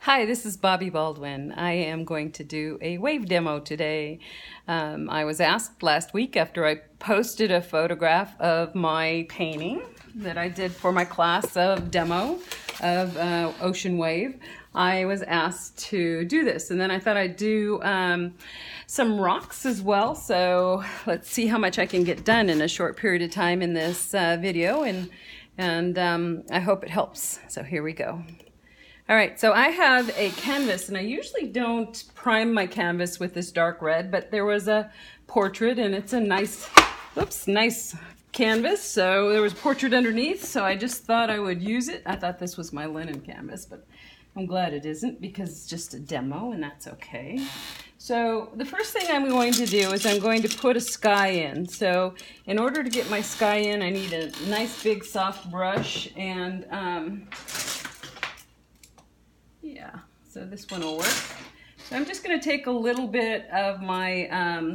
Hi, this is Bobbi Baldwin. I am going to do a wave demo today. I was asked last week after I posted a photograph of my painting that I did for my class of demo of ocean wave. I was asked to do this, and then I thought I'd do some rocks as well. So let's see how much I can get done in a short period of time in this video, and I hope it helps. So here we go. All right, so I have a canvas, and I usually don't prime my canvas with this dark red, but there was a portrait, and it's a nice canvas, so there was a portrait underneath, so I just thought I would use it. I thought this was my linen canvas, but I'm glad it isn't because it's just a demo, and that's okay. So the first thing I'm going to do is I'm going to put a sky in. So in order to get my sky in, I need a nice big soft brush, and yeah, so this one will work. So I'm just going to take a little bit of my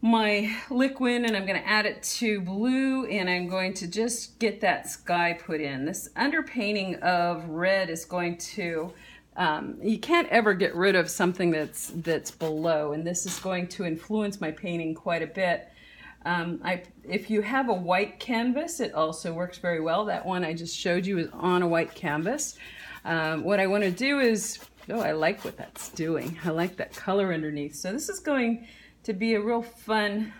my liquid, and I'm going to add it to blue, and I'm going to just get that sky put in. This underpainting of red is going to, you can't ever get rid of something that's below, and this is going to influence my painting quite a bit. If you have a white canvas, it also works very well. That one I just showed you is on a white canvas. What I want to do is, oh, I like what that's doing. I like that color underneath. So this is going to be a real fun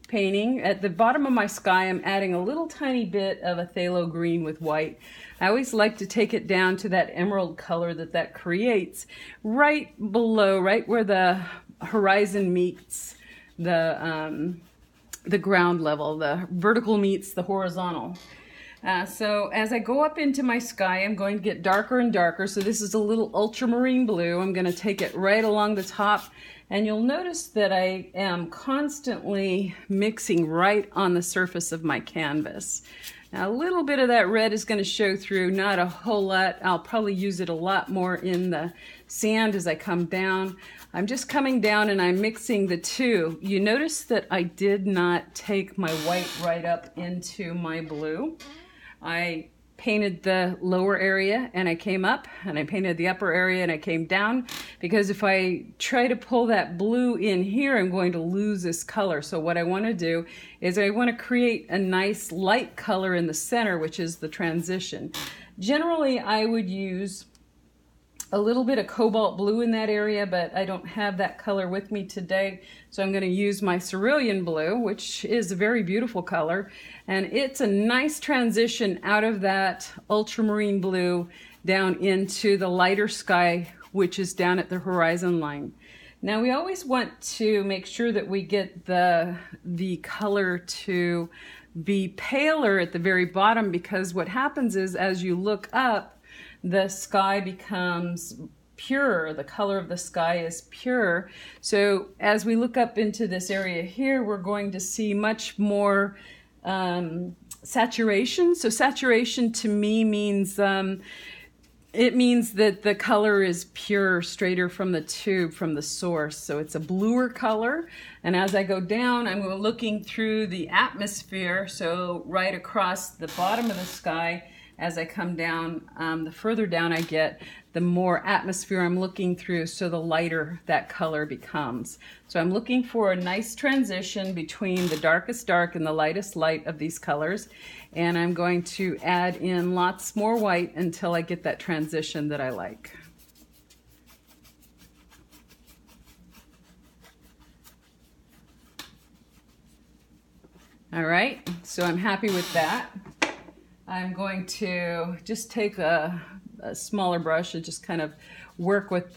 painting. At the bottom of my sky, I'm adding a little tiny bit of a phthalo green with white. I always like to take it down to that emerald color that creates right below, right where the horizon meets the ground level. The vertical meets the horizontal. So as I go up into my sky, I'm going to get darker and darker. So this is a little ultramarine blue. I'm going to take it right along the top, and you'll notice that I am constantly mixing right on the surface of my canvas. Now a little bit of that red is going to show through, not a whole lot. I'll probably use it a lot more in the sand as I come down. I'm just coming down and I'm mixing the two. You notice that I did not take my white right up into my blue. I painted the lower area and I came up, and I painted the upper area and I came down, because if I try to pull that blue in here, I'm going to lose this color. So what I want to do is I want to create a nice light color in the center, which is the transition. Generally, I would use a little bit of cobalt blue in that area, but I don't have that color with me today. So I'm going to use my cerulean blue, which is a very beautiful color. And it's a nice transition out of that ultramarine blue down into the lighter sky, which is down at the horizon line. Now we always want to make sure that we get the color to be paler at the very bottom, because what happens is as you look up, the sky becomes pure. The color of the sky is pure. So as we look up into this area here, we're going to see much more saturation. So saturation to me means it means that the color is pure, straighter from the tube, from the source. So it's a bluer color. And as I go down, I'm looking through the atmosphere, so right across the bottom of the sky. As I come down, the further down I get, the more atmosphere I'm looking through, so the lighter that color becomes. So I'm looking for a nice transition between the darkest dark and the lightest light of these colors, and I'm going to add in lots more white until I get that transition that I like. All right, so I'm happy with that. I'm going to just take a smaller brush and just kind of work with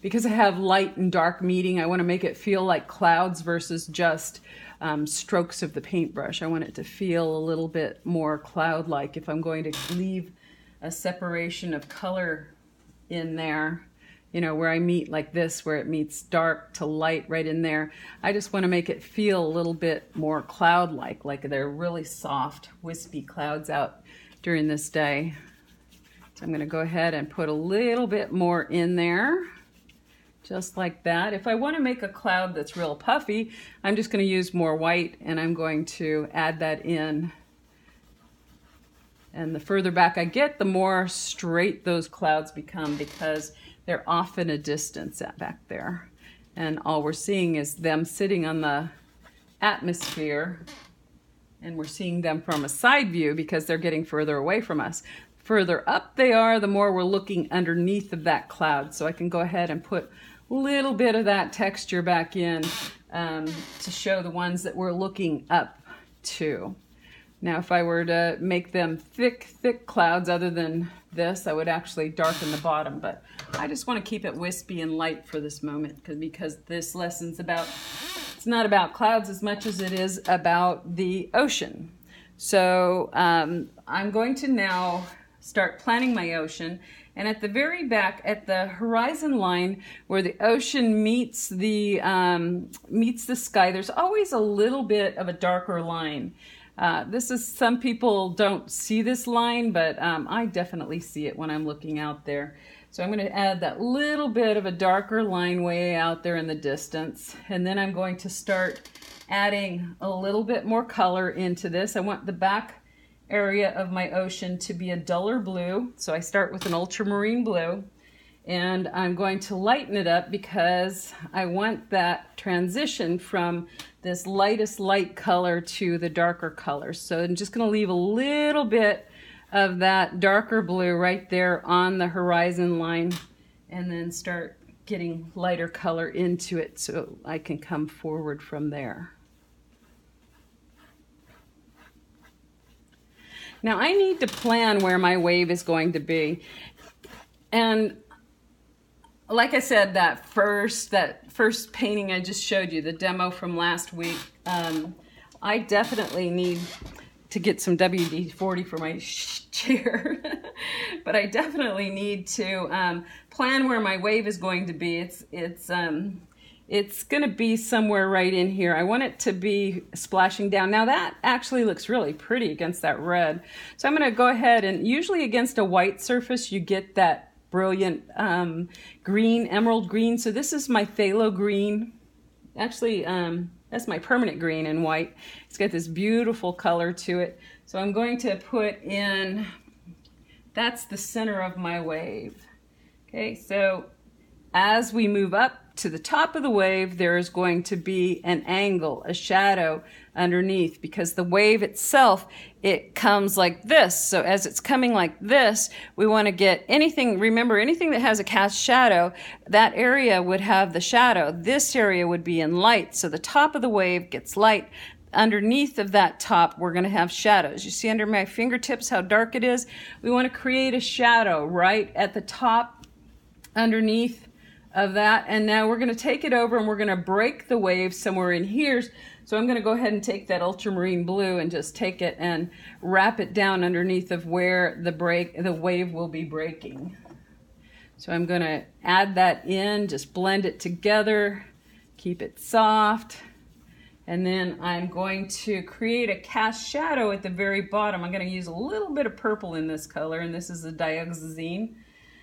because I have light and dark meeting, I want to make it feel like clouds versus just strokes of the paintbrush. I want it to feel a little bit more cloud-like. If I'm going to leave a separation of color in there, you know, where I meet like this, where it meets dark to light right in there, I just want to make it feel a little bit more cloud-like, like they're really soft, wispy clouds out during this day. So I'm going to go ahead and put a little bit more in there, just like that. If I want to make a cloud that's real puffy, I'm just going to use more white, and I'm going to add that in And the further back I get, the more straight those clouds become because they're off in a distance back there. And all we're seeing is them sitting on the atmosphere, and we're seeing them from a side view because they're getting further away from us. Further up they are, the more we're looking underneath of that cloud. So I can go ahead and put a little bit of that texture back in to show the ones that we're looking up to. Now, if I were to make them thick, thick clouds other than this, I would actually darken the bottom, but I just want to keep it wispy and light for this moment because this lesson's about, it's not about clouds as much as it is about the ocean. So I'm going to now start planning my ocean, and at the very back, at the horizon line where the ocean meets the sky, there's always a little bit of a darker line. Some people don't see this line, but I definitely see it when I'm looking out there. So I'm going to add that little bit of a darker line way out there in the distance. And then I'm going to start adding a little bit more color into this. I want the back area of my ocean to be a duller blue. So I start with an ultramarine blue. And I'm going to lighten it up because I want that transition from this lightest light color to the darker color. So I'm just going to leave a little bit of that darker blue right there on the horizon line and then start getting lighter color into it so I can come forward from there. Now I need to plan where my wave is going to be. And like I said, that first painting I just showed you, the demo from last week, I definitely need to get some WD-40 for my chair. But I definitely need to plan where my wave is going to be. It's going to be somewhere right in here. I want it to be splashing down. Now that actually looks really pretty against that red. So I'm going to go ahead and usually against a white surface you get that brilliant green, emerald green. So this is my phthalo green. Actually, that's my permanent green in white. It's got this beautiful color to it. So I'm going to put in, that's the center of my wave. Okay, so as we move up to the top of the wave, there is going to be an angle, a shadow underneath, because the wave itself, it comes like this. So as it's coming like this, we want to get anything, remember anything that has a cast shadow, that area would have the shadow. This area would be in light. So the top of the wave gets light. Underneath of that top, we're going to have shadows. You see under my fingertips how dark it is? We want to create a shadow right at the top underneath of that. And now we're going to take it over and we're going to break the wave somewhere in here. So I'm going to go ahead and take that ultramarine blue and just take it and wrap it down underneath of where the wave will be breaking. So I'm going to add that in, just blend it together, keep it soft. And then I'm going to create a cast shadow at the very bottom. I'm going to use a little bit of purple in this color, and this is a dioxazine.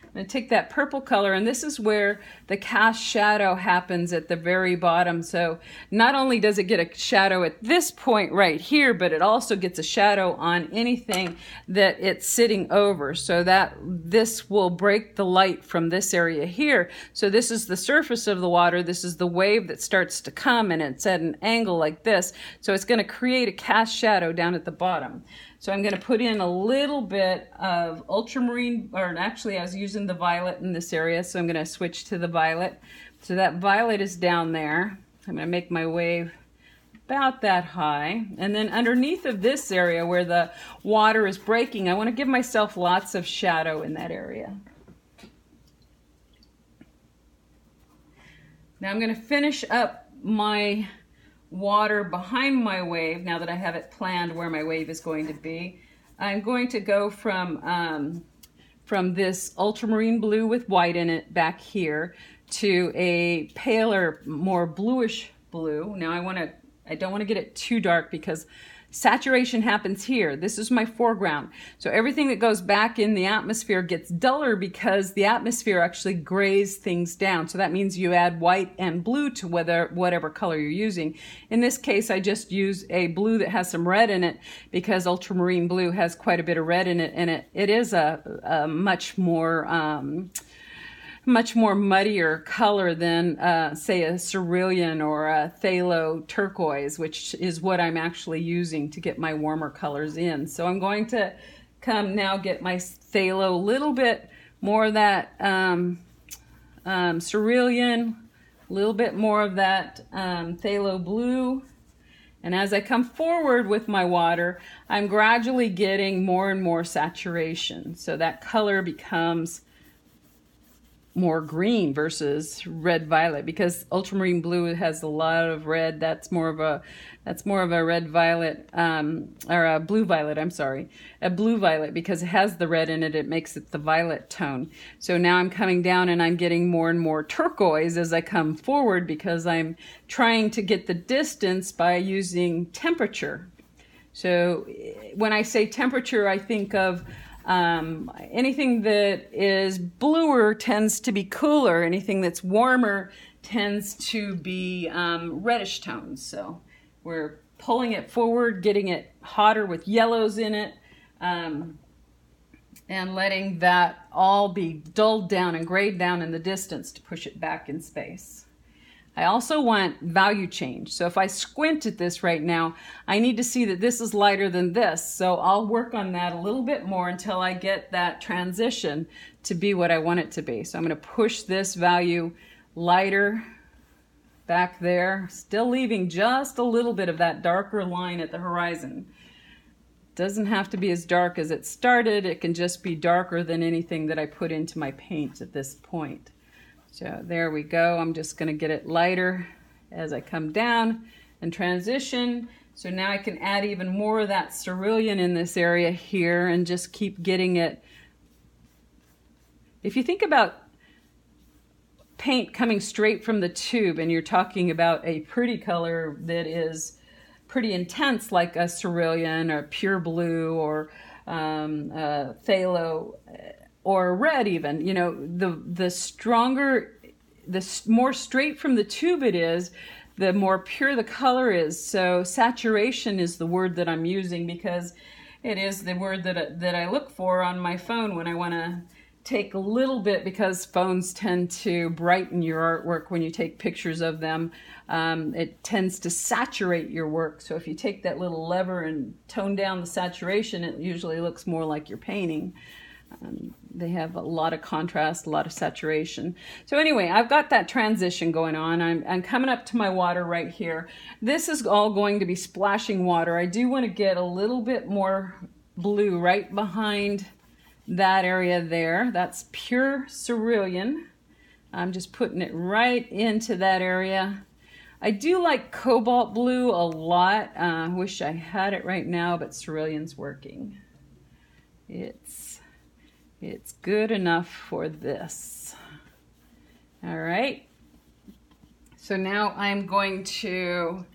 I'm going to take that purple color, and this is where the cast shadow happens at the very bottom. So not only does it get a shadow at this point right here, but it also gets a shadow on anything that it's sitting over, so that this will break the light from this area here. So this is the surface of the water. This is the wave that starts to come, and it's at an angle like this. So it's going to create a cast shadow down at the bottom. So I'm going to put in a little bit of ultramarine, or actually I was using the violet in this area, so I'm going to switch to the violet. So that violet is down there. I'm going to make my wave about that high. And then underneath of this area where the water is breaking, I want to give myself lots of shadow in that area. Now I'm going to finish up my water behind my wave. Now that I have it planned where my wave is going to be, I'm going to go from this ultramarine blue with white in it back here to a paler, more bluish blue. Now I don't want to get it too dark because Saturation happens here. This is my foreground. So everything that goes back in the atmosphere gets duller because the atmosphere actually grays things down. So that means you add white and blue to whatever color you're using. In this case, I just use a blue that has some red in it because ultramarine blue has quite a bit of red in it, and it is a much more muddier color than, say, a cerulean or a phthalo turquoise, which is what I'm actually using to get my warmer colors in. So I'm going to come now get my phthalo, a little bit more of that cerulean, a little bit more of that phthalo blue. And as I come forward with my water, I'm gradually getting more and more saturation. So that color becomes more green versus red violet, because ultramarine blue has a lot of red. That's more of a red violet, or a blue violet, I'm sorry, a blue violet, because it has the red in it. It makes it the violet tone. So now I'm coming down and I'm getting more and more turquoise as I come forward, because I'm trying to get the distance by using temperature. So when I say temperature, I think of anything that is bluer tends to be cooler. Anything that's warmer tends to be reddish tones. So we're pulling it forward, getting it hotter with yellows in it, and letting that all be dulled down and grayed down in the distance to push it back in space. I also want value change. So if I squint at this right now, I need to see that this is lighter than this. So I'll work on that a little bit more until I get that transition to be what I want it to be. So I'm going to push this value lighter back there, still leaving just a little bit of that darker line at the horizon. Doesn't have to be as dark as it started. It can just be darker than anything that I put into my paint at this point. So there we go. I'm just going to get it lighter as I come down and transition. So now I can add even more of that cerulean in this area here and just keep getting it. If you think about paint coming straight from the tube and you're talking about a pretty color that is pretty intense, like a cerulean or pure blue or phthalo, or red even, you know, the stronger, the more straight from the tube it is, the more pure the color is. So saturation is the word that I'm using, because it is the word that I look for on my phone when I want to take a little bit, because phones tend to brighten your artwork when you take pictures of them. It tends to saturate your work. So if you take that little lever and tone down the saturation, it usually looks more like you're painting. They have a lot of contrast, a lot of saturation. So anyway, I've got that transition going on. I'm coming up to my water right here. This is all going to be splashing water. I do want to get a little bit more blue right behind that area there. That's pure cerulean. I'm just putting it right into that area. I do like cobalt blue a lot. Wish I had it right now, but cerulean's working. It's good enough for this. All right. So now I'm going to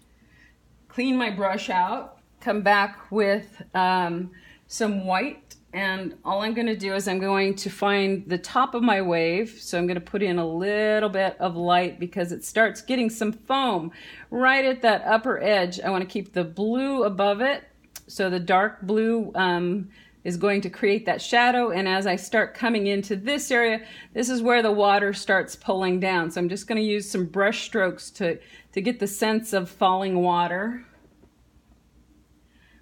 clean my brush out, come back with some white, and all I'm going to do is I'm going to find the top of my wave. So I'm going to put in a little bit of light because it starts getting some foam right at that upper edge. I want to keep the blue above it. So the dark blue is going to create that shadow, and as I start coming into this area, this is where the water starts pulling down. So I'm just going to use some brush strokes to get the sense of falling water.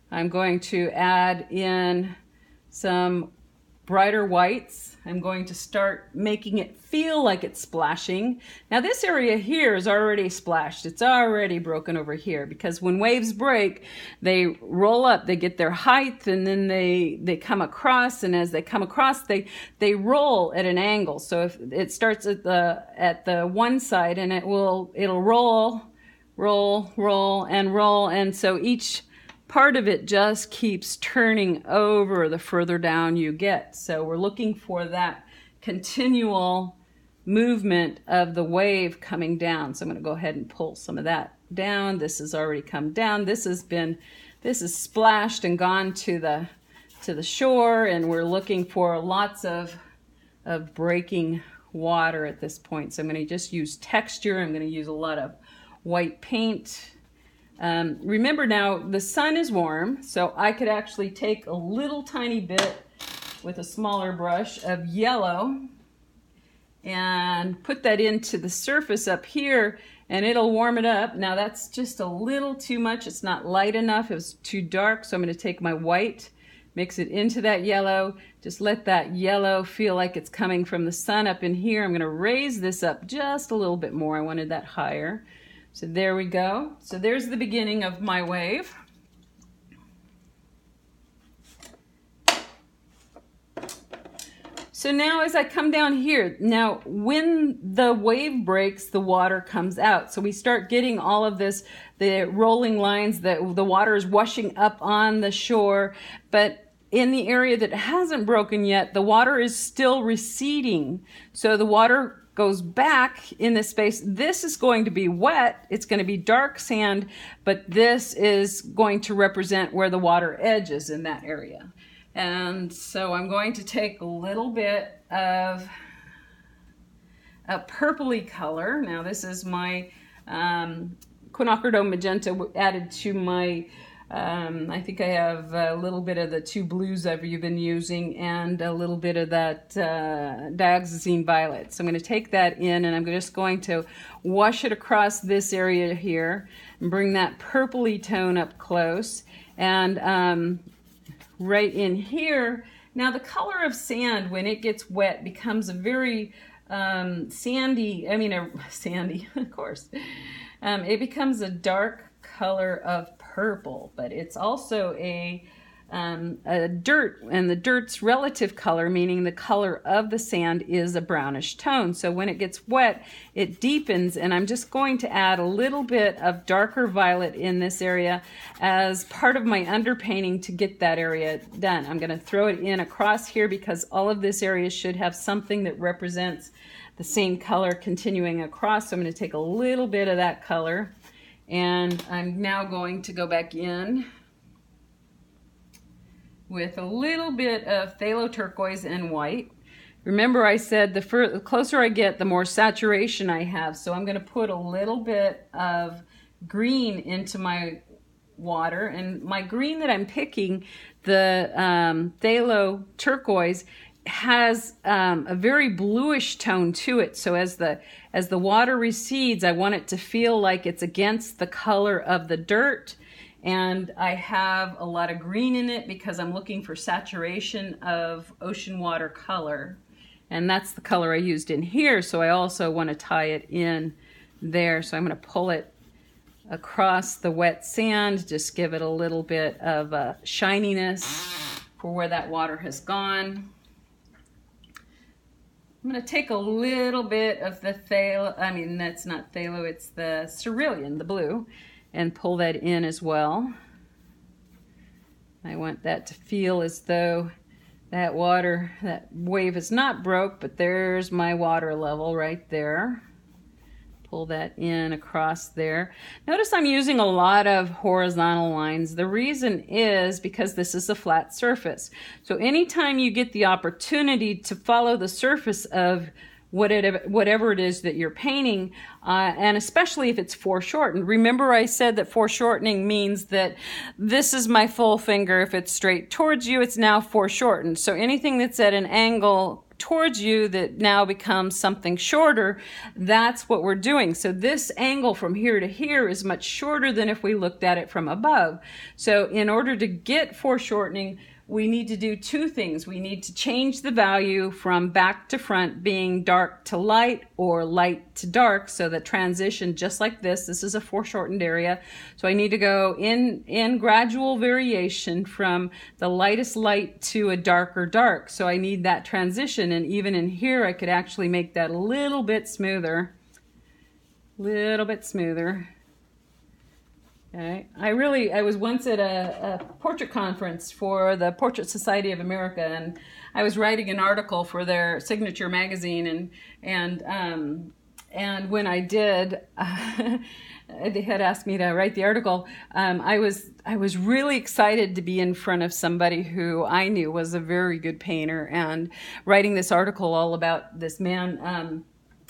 I'm going to add in some brighter whites. I'm going to start making it feel like it's splashing. Now this area here is already splashed. It's already broken over here, because when waves break, they roll up, they get their height, and then they come across, and as they come across, they roll at an angle. So if it starts at the one side, and it'll roll, and so each part of it just keeps turning over the further down you get. So we're looking for that continual movement of the wave coming down. So I'm going to go ahead and pull some of that down. This has already come down. This this is splashed and gone to the shore, and we're looking for lots of breaking water at this point. So I'm going to just use texture. I'm going to use a lot of white paint. Remember now, the sun is warm, so I could actually take a little tiny bit with a smaller brush of yellow and put that into the surface up here, and it'll warm it up. Now that's just a little too much. It's not light enough. It was too dark, so I'm going to take my white, mix it into that yellow. Just let that yellow feel like it's coming from the sun up in here. I'm going to raise this up just a little bit more. I wanted that higher. So there we go. So there's the beginning of my wave. So now as I come down here, now when the wave breaks, the water comes out. So we start getting all of this, the rolling lines, that the water is washing up on the shore. But in the area that hasn't broken yet, the water is still receding. So the water goes back in this space. This is going to be wet. It's going to be dark sand, but this is going to represent where the water edge is in that area. And so I'm going to take a little bit of a purpley color. Now this is my quinacridone magenta added to my, I think I have a little bit of the two blues I've been using and a little bit of that dioxazine violet. So I'm going to take that in, and I'm just going to wash it across this area here and bring that purpley tone up close. And right in here, now the color of sand when it gets wet becomes a very sandy, sandy, of course. It becomes a dark color of purple, but it's also a dirt, and the dirt's relative color, meaning the color of the sand, is a brownish tone. So when it gets wet, it deepens, and I'm just going to add a little bit of darker violet in this area as part of my underpainting to get that area done. I'm going to throw it in across here because all of this area should have something that represents the same color continuing across. So I'm going to take a little bit of that color, and I'm now going to go back in with a little bit of phthalo turquoise and white. Remember I said the closer I get, the more saturation I have. So I'm going to put a little bit of green into my water. And my green that I'm picking, the phthalo turquoise, has a very bluish tone to it. So as the water recedes, I want it to feel like it's against the color of the dirt. And I have a lot of green in it because I'm looking for saturation of ocean water color. And that's the color I used in here, so I also want to tie it in there. So I'm going to pull it across the wet sand, just give it a little bit of shininess for where that water has gone. I'm going to take a little bit of the phthalo, that's not phthalo, it's the cerulean, the blue, and pull that in as well. I want that to feel as though that wave is not broke, but there's my water level right there. Pull that in across there. Notice I'm using a lot of horizontal lines. The reason is because this is a flat surface. So anytime you get the opportunity to follow the surface of whatever it is that you're painting, and especially if it's foreshortened. Remember I said that foreshortening means that this is my full finger. If it's straight towards you, it's now foreshortened. So anything that's at an angle towards you that now becomes something shorter, that's what we're doing. So this angle from here to here is much shorter than if we looked at it from above. So in order to get foreshortening, we need to do two things. We need to change the value from back to front, being dark to light or light to dark. So the transition, just like this is a foreshortened area. So I need to go in gradual variation from the lightest light to a darker dark. So I need that transition. And even in here, I could actually make that a little bit smoother. Okay. I was once at a portrait conference for the Portrait Society of America, and I was writing an article for their signature magazine, and when I did, they had asked me to write the article, I was really excited to be in front of somebody who I knew was a very good painter, and writing this article all about this man.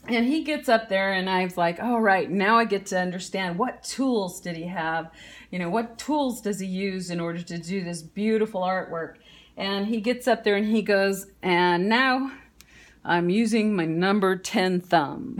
And he gets up there and I was like, all right, now I get to understand what tools did he have? You know, what tools does he use in order to do this beautiful artwork? And he gets up there and he goes, and now I'm using my number 10 thumb.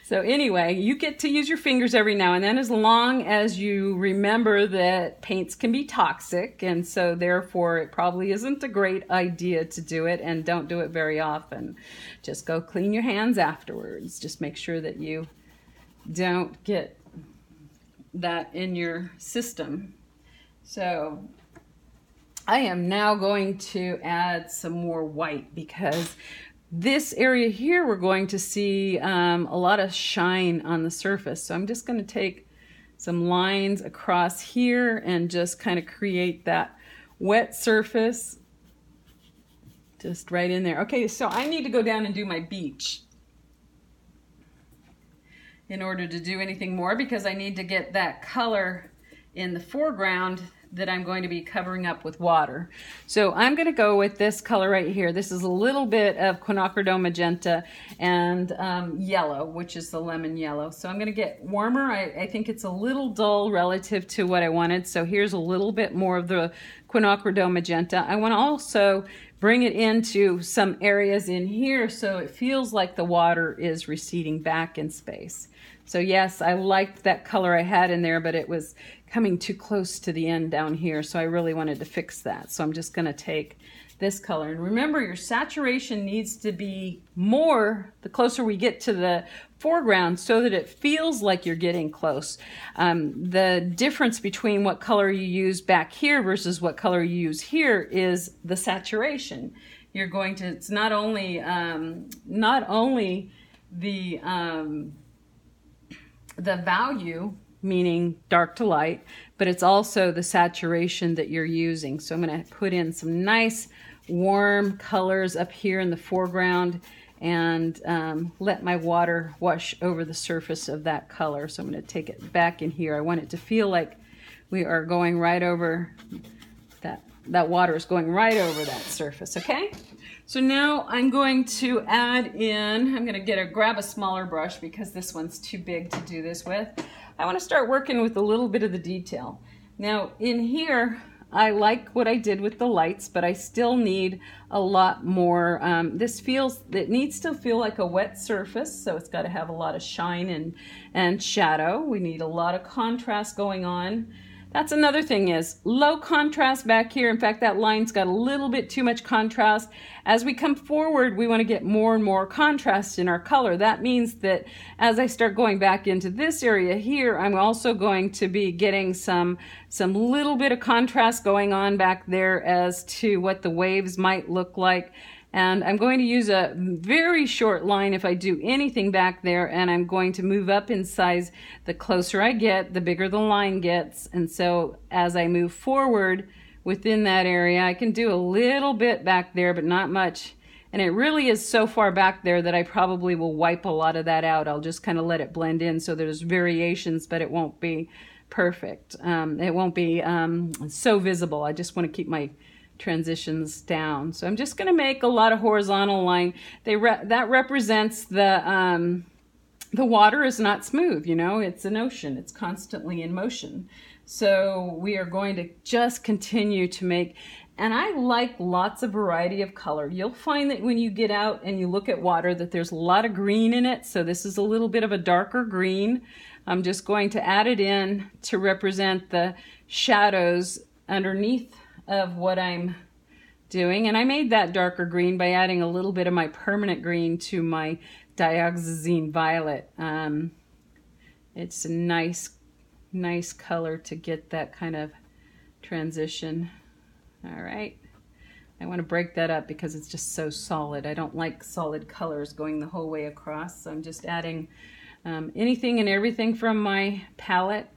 So anyway, you get to use your fingers every now and then, as long as you remember that paints can be toxic, and so therefore it probably isn't a great idea to do it, and don't do it very often. Just go clean your hands afterwards. Just make sure that you don't get that in your system. So I am now going to add some more white, because this area here we're going to see a lot of shine on the surface. So I'm just going to take some lines across here and just kind of create that wet surface just right in there. Okay, so I need to go down and do my beach in order to do anything more, because I need to get that color in the foreground that I'm going to be covering up with water. So I'm going to go with this color right here. This is a little bit of quinacridone magenta and yellow, which is the lemon yellow. So I'm going to get warmer. I think it's a little dull relative to what I wanted. So here's a little bit more of the quinacridone magenta. I want to also bring it into some areas in here so it feels like the water is receding back in space. So yes, I liked that color I had in there, but it was coming too close to the end down here, so I really wanted to fix that. So I'm just going to take this color. And remember, your saturation needs to be more the closer we get to the foreground, so that it feels like you're getting close. The difference between what color you use back here versus what color you use here is the saturation. You're going to, it's not only the value, meaning dark to light, but it's also the saturation that you're using. So I'm going to put in some nice warm colors up here in the foreground and let my water wash over the surface of that color. So I'm going to take it back in here. I want it to feel like we are going right over that water is going right over that surface, okay? So now I'm going to add in, I'm going to grab a smaller brush because this one's too big to do this with. I want to start working with a little bit of the detail. Now in here, I like what I did with the lights, but I still need a lot more. It needs to feel like a wet surface, so it's got to have a lot of shine and shadow. We need a lot of contrast going on. That's another thing, is low contrast back here. In fact, that line's got a little bit too much contrast. As we come forward, we want to get more and more contrast in our color. That means that as I start going back into this area here, I'm also going to be getting some little bit of contrast going on back there as to what the waves might look like. And I'm going to use a very short line if I do anything back there, and I'm going to move up in size. The closer I get, the bigger the line gets. And so as I move forward within that area, I can do a little bit back there, but not much. And it really is so far back there that I probably will wipe a lot of that out. I'll just kind of let it blend in so there's variations, but it won't be perfect. It won't be so visible. I just want to keep my transitions down. So I'm just going to make a lot of horizontal line. That represents the water is not smooth, you know, it's an ocean. It's constantly in motion. So we are going to just continue to make, and I like lots of variety of color. You'll find that when you get out and you look at water that there's a lot of green in it. So this is a little bit of a darker green. I'm just going to add it in to represent the shadows underneath of what I'm doing. And I made that darker green by adding a little bit of my permanent green to my dioxazine violet. It's a nice color to get that kind of transition. All right. I want to break that up because it's just so solid. I don't like solid colors going the whole way across. So I'm just adding anything and everything from my palette.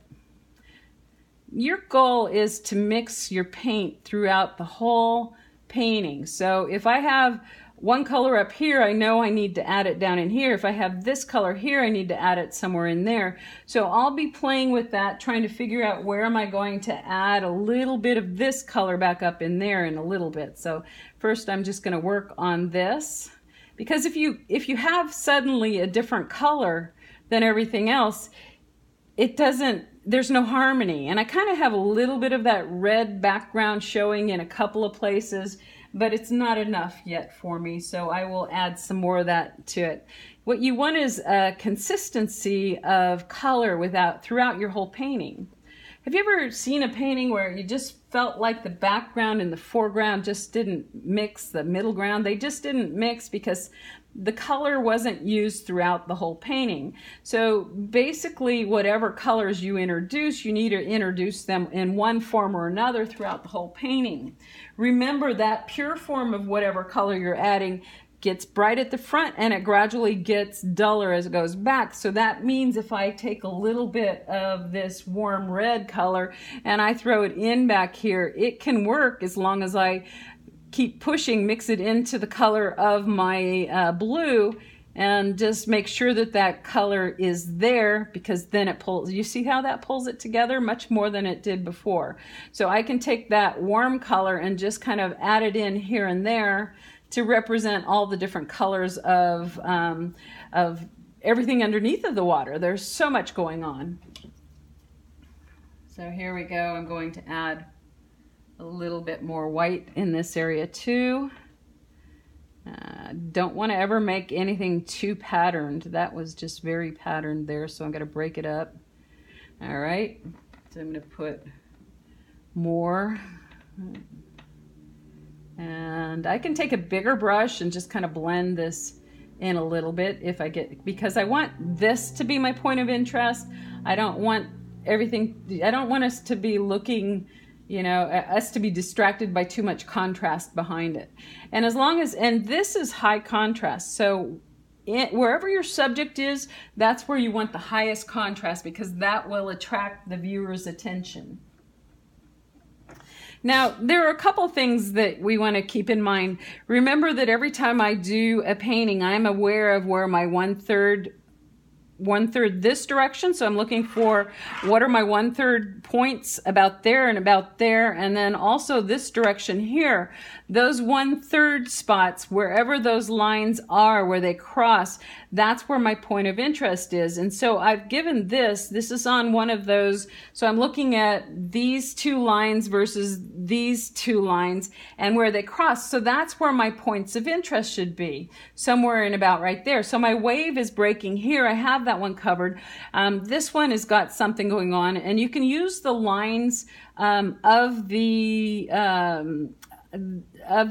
Your goal is to mix your paint throughout the whole painting. So if I have one color up here, I know I need to add it down in here. If I have this color here, I need to add it somewhere in there. So I'll be playing with that, trying to figure out where am I going to add a little bit of this color back up in there in a little bit. So first I'm just going to work on this, because if you have suddenly a different color than everything else, there's no harmony. And I kind of have a little bit of that red background showing in a couple of places, but it's not enough yet for me, so I will add some more of that to it. What you want is a consistency of color throughout your whole painting. Have you ever seen a painting where you just felt like the background and the foreground just didn't mix, the middle ground? They just didn't mix because the color wasn't used throughout the whole painting. So basically, whatever colors you introduce, you need to introduce them in one form or another throughout the whole painting. Remember that pure form of whatever color you're adding gets bright at the front and it gradually gets duller as it goes back. So that means if I take a little bit of this warm red color and I throw it in back here, it can work as long as I keep pushing, mix it into the color of my blue, and just make sure that that color is there, because then it pulls. You see how that pulls it together much more than it did before. So I can take that warm color and just kind of add it in here and there to represent all the different colors of everything underneath of the water. There's so much going on. So here we go. I'm going to add a little bit more white in this area too. Don't want to ever make anything too patterned. That was just very patterned there, so I'm going to break it up. All right, so I'm going to put more. And I can take a bigger brush and just kind of blend this in a little bit because I want this to be my point of interest. I don't want us to be looking, us to be distracted by too much contrast behind it. And and this is high contrast, so wherever your subject is, that's where you want the highest contrast, because that will attract the viewer's attention. Now, there are a couple things that we want to keep in mind. Remember that every time I do a painting, I'm aware of where my one-third this direction, so I'm looking for what are my 1/3 points about there, and then also this direction here. Those 1/3 spots, wherever those lines are, where they cross, that's where my point of interest is. And so I've given this is on one of those, so I'm looking at these two lines versus these two lines and where they cross. So that's where my points of interest should be, somewhere in about right there. So my wave is breaking here. I have that one covered. This one has got something going on, and you can use the lines of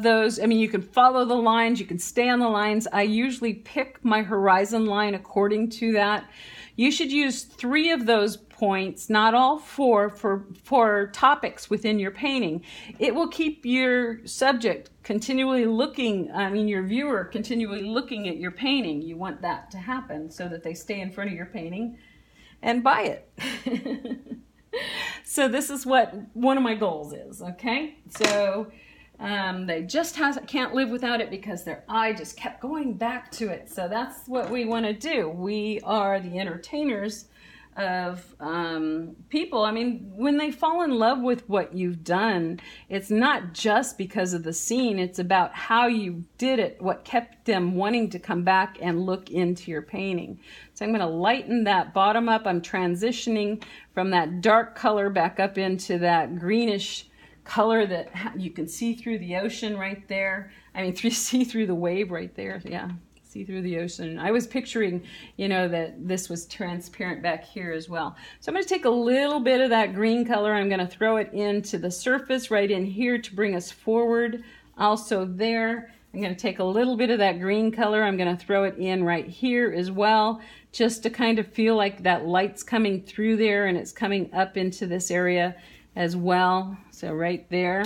those. I mean, you can follow the lines, you can stay on the lines. I usually pick my horizon line according to that. You should use 3 of those points, not all 4, for topics within your painting. It will keep your subject continually looking, your viewer continually looking at your painting. You want that to happen so that they stay in front of your painting and buy it. So this is what one of my goals is, okay? So they just can't live without it because their eye just kept going back to it. So that's what we want to do. We are the entertainers of people. I mean, when they fall in love with what you've done, it's not just because of the scene, it's about how you did it, what kept them wanting to come back and look into your painting. So I'm going to lighten that bottom up. I'm transitioning from that dark color back up into that greenish color that you can see through the ocean right there. See through the wave right there. Yeah, see through the ocean. I was picturing, that this was transparent back here as well. So I'm going to take a little bit of that green color. I'm going to throw it into the surface right in here to bring us forward. Also there, I'm going to take a little bit of that green color. I'm going to throw it in right here as well, just to kind of feel like that light's coming through there and it's coming up into this area as well. So right there,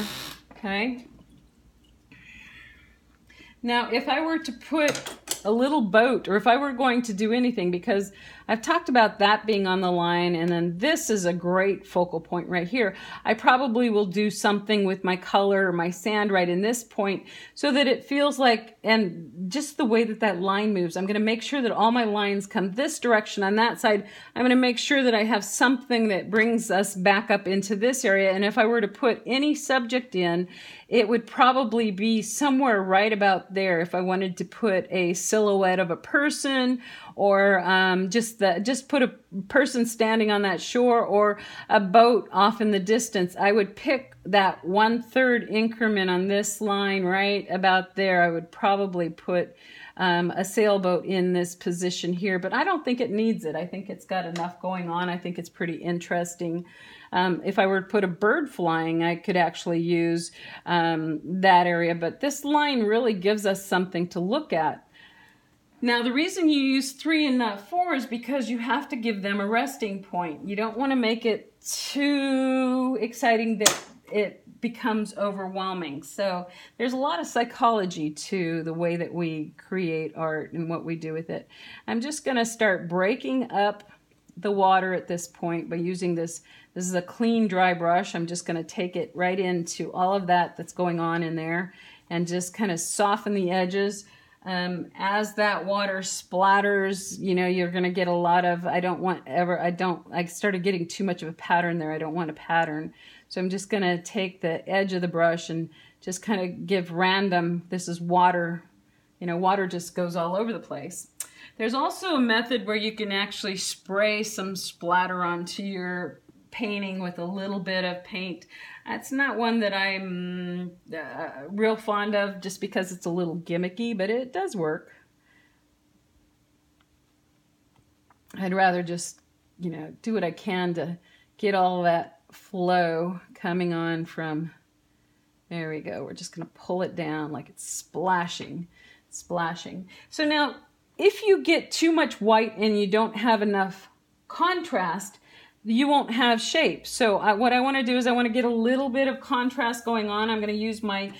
okay. Now, if I were to put a little boat, or if I were going to do anything, because I've talked about that being on the line, and then this is a great focal point right here. I probably will do something with my color or my sand right in this point so that it feels like, and just the way that that line moves, I'm going to make sure that all my lines come this direction on that side. I'm going to make sure that I have something that brings us back up into this area, and if I were to put any subject in, it would probably be somewhere right about there if I wanted to put a silhouette of a person, or just put a person standing on that shore, or a boat off in the distance. I would pick that 1/3 increment on this line right about there. I would probably put a sailboat in this position here, but I don't think it needs it. I think it's got enough going on. I think it's pretty interesting. If I were to put a bird flying, I could actually use that area, but this line really gives us something to look at. Now, the reason you use 3 and not 4 is because you have to give them a resting point. You don't want to make it too exciting that it becomes overwhelming. So there's a lot of psychology to the way that we create art and what we do with it. I'm just going to start breaking up the water at this point by using this. This is a clean, dry brush. I'm just going to take it right into all of that that's going on in there and just kind of soften the edges. As that water splatters, you know, you're going to get a lot of, I started getting too much of a pattern there. I don't want a pattern. So I'm just going to take the edge of the brush and just kind of give random, this is water, you know, water just goes all over the place. There's also a method where you can actually spray some splatter onto your painting with a little bit of paint. That's not one that I'm real fond of, just because it's a little gimmicky, but it does work. I'd rather just, you know, do what I can to get all that flow coming on from, there we go. We're just going to pull it down like it's splashing. So now, if you get too much white and you don't have enough contrast, you won't have shape. So what I want to do is I want to get a little bit of contrast going on. I'm going to use my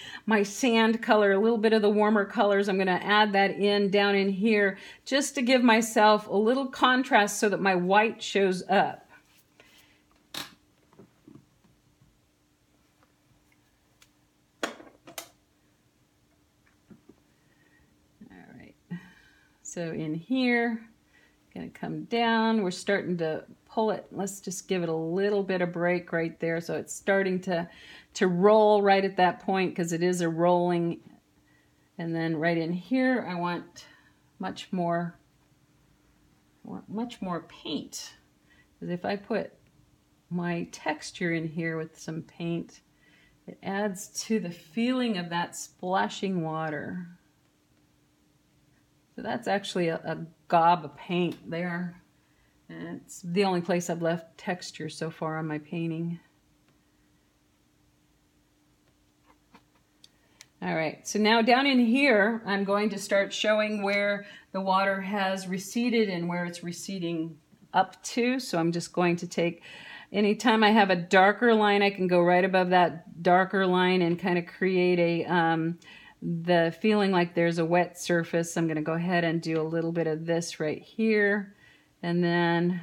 sand color, a little bit of the warmer colors. I'm going to add that down in here just to give myself a little contrast so that my white shows up. All right. So in here, going to come down. We're starting to pull it. Let's just give it a little bit of break right there. So it's starting to roll right at that point, because it is a rolling. And then right in here, I want much more paint. Because if I put my texture in here with some paint, it adds to the feeling of that splashing water. So that's actually a gob of paint there. And it's the only place I've left texture so far on my painting. All right, so now down in here, I'm going to start showing where the water has receded and where it's receding up to. So I'm just going to take, anytime I have a darker line, I can go right above that darker line and kind of create the feeling like there's a wet surface. I'm going to go ahead and do a little bit of this right here. And then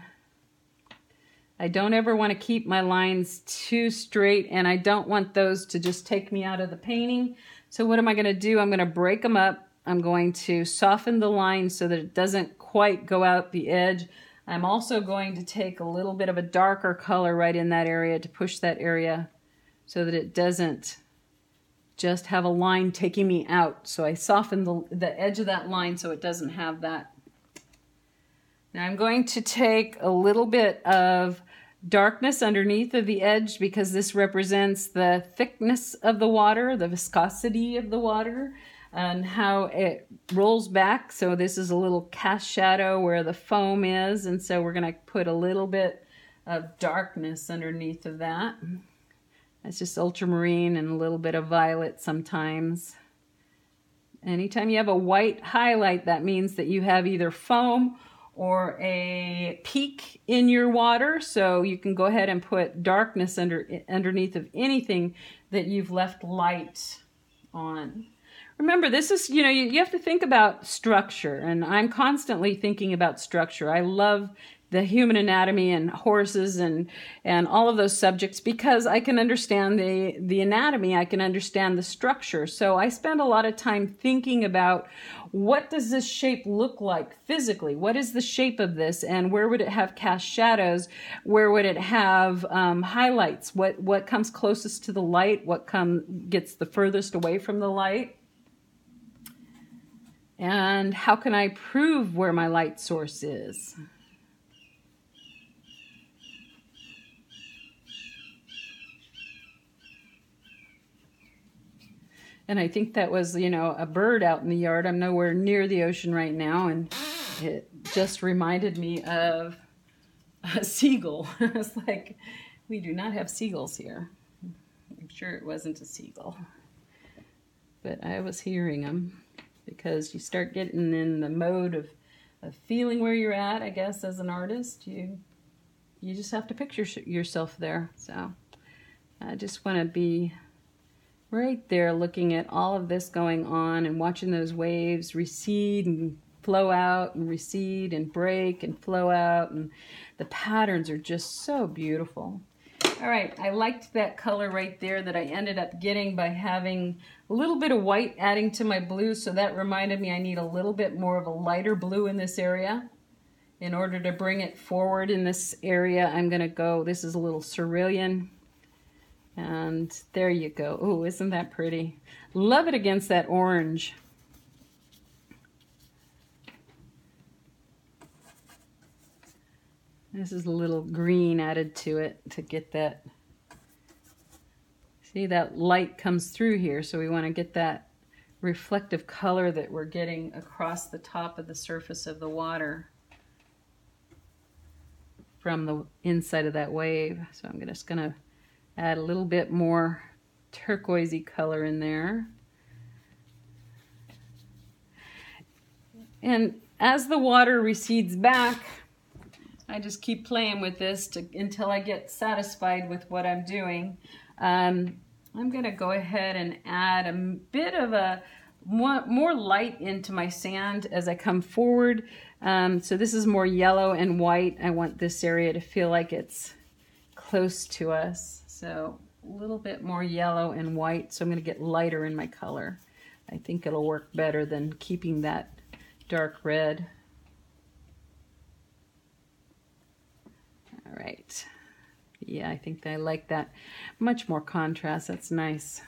I don't ever want to keep my lines too straight, and I don't want those to just take me out of the painting. So what am I going to do? I'm going to break them up. I'm going to soften the line so that it doesn't quite go out the edge. I'm also going to take a little bit of a darker color right in that area to push that area so that it doesn't just have a line taking me out. So I soften the edge of that line so it doesn't have that. Now I'm going to take a little bit of darkness underneath of the edge, because this represents the thickness of the water, the viscosity of the water, and how it rolls back. So this is a little cast shadow where the foam is, and so we're going to put a little bit of darkness underneath of that. That's just ultramarine and a little bit of violet sometimes. Anytime you have a white highlight, that means that you have either foam or a peak in your water, so you can go ahead and put darkness underneath of anything that you've left light on. Remember, this is, you know, you have to think about structure, and I'm constantly thinking about structure. I love the human anatomy and horses and all of those subjects because I can understand the anatomy, I can understand the structure. So I spend a lot of time thinking about what does this shape look like physically? What is the shape of this, and where would it have cast shadows? Where would it have highlights? What comes closest to the light? What gets the furthest away from the light? And how can I prove where my light source is? And I think that was, you know, a bird out in the yard. I'm nowhere near the ocean right now, and it just reminded me of a seagull. It's like, we do not have seagulls here. I'm sure it wasn't a seagull. But I was hearing them because you start getting in the mode of feeling where you're at, I guess, as an artist. You just have to picture yourself there. So I just want to be right there looking at all of this going on and watching those waves recede and flow out and recede and break and flow out, and the patterns are just so beautiful. All right, I liked that color right there that I ended up getting by having a little bit of white adding to my blue, so that reminded me I need a little bit more of a lighter blue in this area. In order to bring it forward in this area, I'm gonna go, this is a little cerulean. And there you go. Oh, isn't that pretty? Love it against that orange. This is a little green added to it to get that. See, that light comes through here, so we want to get that reflective color that we're getting across the top of the surface of the water from the inside of that wave. So I'm just going to add a little bit more turquoisey color in there. And as the water recedes back, I just keep playing with this until I get satisfied with what I'm doing. I'm going to go ahead and add a bit of a more light into my sand as I come forward. So this is more yellow and white. I want this area to feel like it's close to us. So a little bit more yellow and white, so I'm going to get lighter in my color. I think it'll work better than keeping that dark red. All right. Yeah, I think I like that. Much more contrast. That's nice.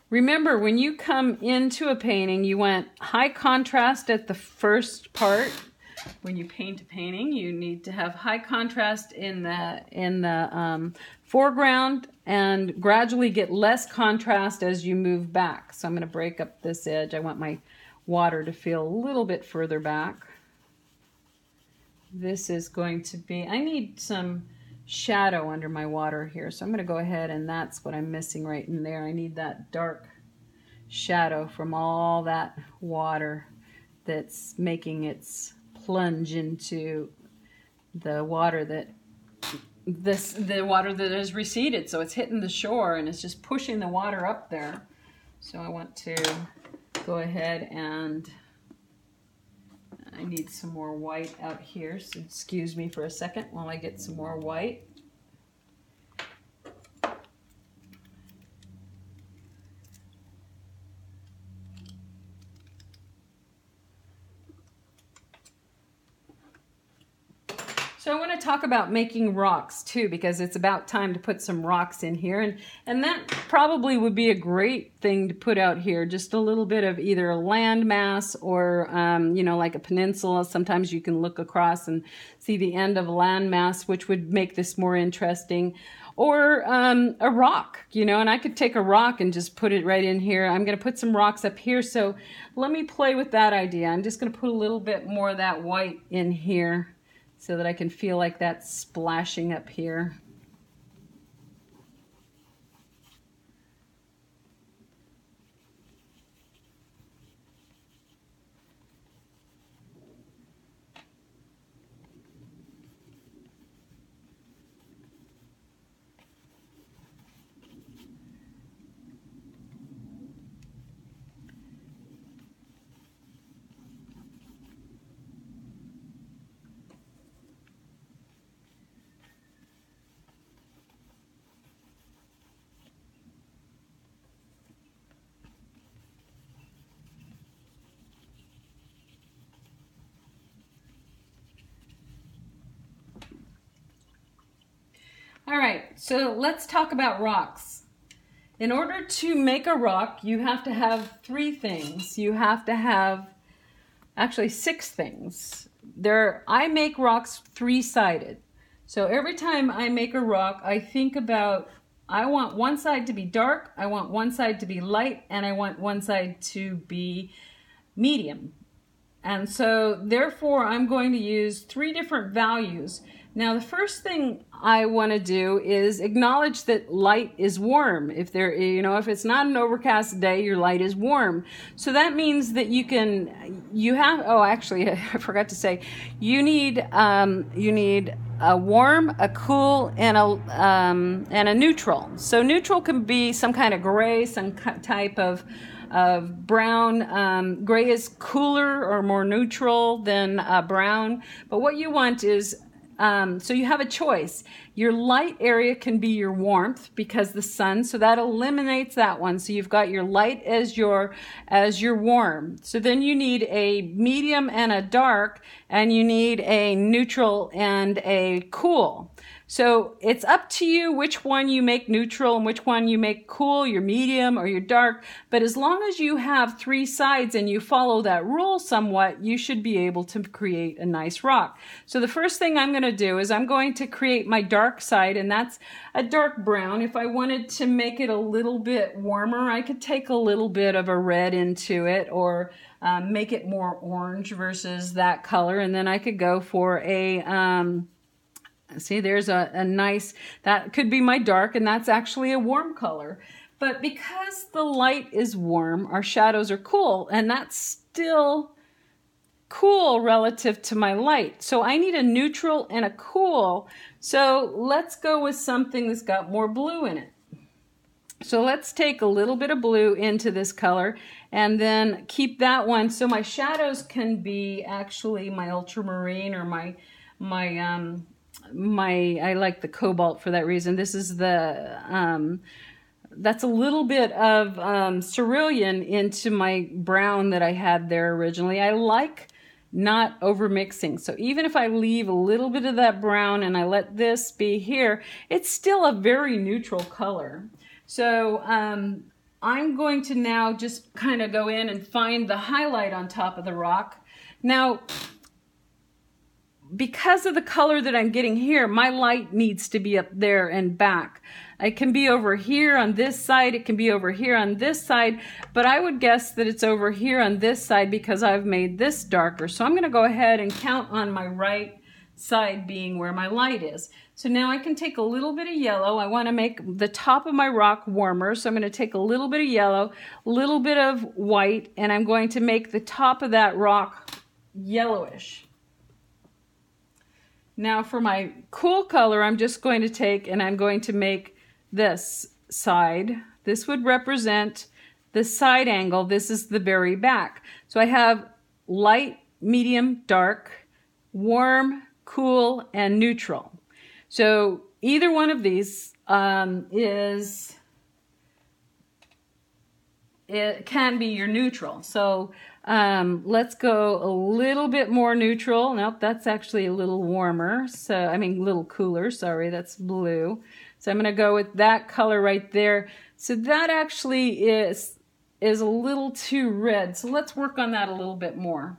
Remember, when you come into a painting, you want high contrast at the first part. When you paint a painting, you need to have high contrast in the foreground and gradually get less contrast as you move back. So I'm going to break up this edge. I want my water to feel a little bit further back. This is going to be, I need some shadow under my water here. So I'm going to go ahead, and that's what I'm missing right in there. I need that dark shadow from all that water that's making its plunge into the water that has receded, so it's hitting the shore and it's just pushing the water up there. So I want to go ahead, and I need some more white out here, so excuse me for a second while I get some more white. So I want to talk about making rocks too, because it's about time to put some rocks in here, and that probably would be a great thing to put out here. Just a little bit of either a land mass or you know, like a peninsula. Sometimes you can look across and see the end of a land mass, which would make this more interesting. Or a rock, you know, and I could take a rock and just put it right in here. I'm going to put some rocks up here, so let me play with that idea. I'm just going to put a little bit more of that white in here, so that I can feel like that's splashing up here. So let's talk about rocks. In order to make a rock, you have to have 3 things. You have to have actually 6 things. I make rocks 3-sided. So every time I make a rock, I think about, I want one side to be dark, I want one side to be light, and I want one side to be medium. And so therefore I'm going to use 3 different values. Now the first thing I want to do is acknowledge that light is warm. If if it's not an overcast day, your light is warm. So that means that actually I forgot to say, you need a warm, a cool, and a neutral. So neutral can be some kind of gray, some type of brown. Gray is cooler or more neutral than brown. But what you want is, so you have a choice. Your light area can be your warmth because the sun, so that eliminates that one. So you've got your light as your warm. So then you need a medium and a dark, and you need a neutral and a cool. So it's up to you which one you make neutral and which one you make cool, your medium or your dark. But as long as you have 3 sides and you follow that rule somewhat, you should be able to create a nice rock. So the first thing I'm going to do is I'm going to create my dark side, and that's a dark brown. If I wanted to make it a little bit warmer, I could take a little bit of a red into it, or make it more orange versus that color. And then I could go for a... see, there's a nice, that could be my dark, and that's actually a warm color. But because the light is warm, our shadows are cool, and that's still cool relative to my light. So I need a neutral and a cool. So let's go with something that's got more blue in it. So let's take a little bit of blue into this color and then keep that one. So my shadows can be actually my ultramarine or I like the cobalt for that reason. This is the, that's a little bit of cerulean into my brown that I had there originally. I like not over mixing. So even if I leave a little bit of that brown and I let this be here, it's still a very neutral color. So I'm going to now just kind of go in and find the highlight on top of the rock. Now, because of the color that I'm getting here, my light needs to be up there and back. It can be over here on this side, it can be over here on this side, but I would guess that it's over here on this side because I've made this darker. So I'm going to go ahead and count on my right side being where my light is. So now I can take a little bit of yellow. I want to make the top of my rock warmer, so I'm going to take a little bit of yellow, a little bit of white, and I'm going to make the top of that rock yellowish. Now for my cool color, I'm just going to take and I'm going to make this side. This would represent the side angle. This is the very back. So I have light, medium, dark, warm, cool, and neutral. So either one of these it can be your neutral. So let's go a little bit more neutral. Nope, that's actually a little warmer. So, I mean, a little cooler. Sorry, that's blue. So I'm going to go with that color right there. So that actually is a little too red. So let's work on that a little bit more.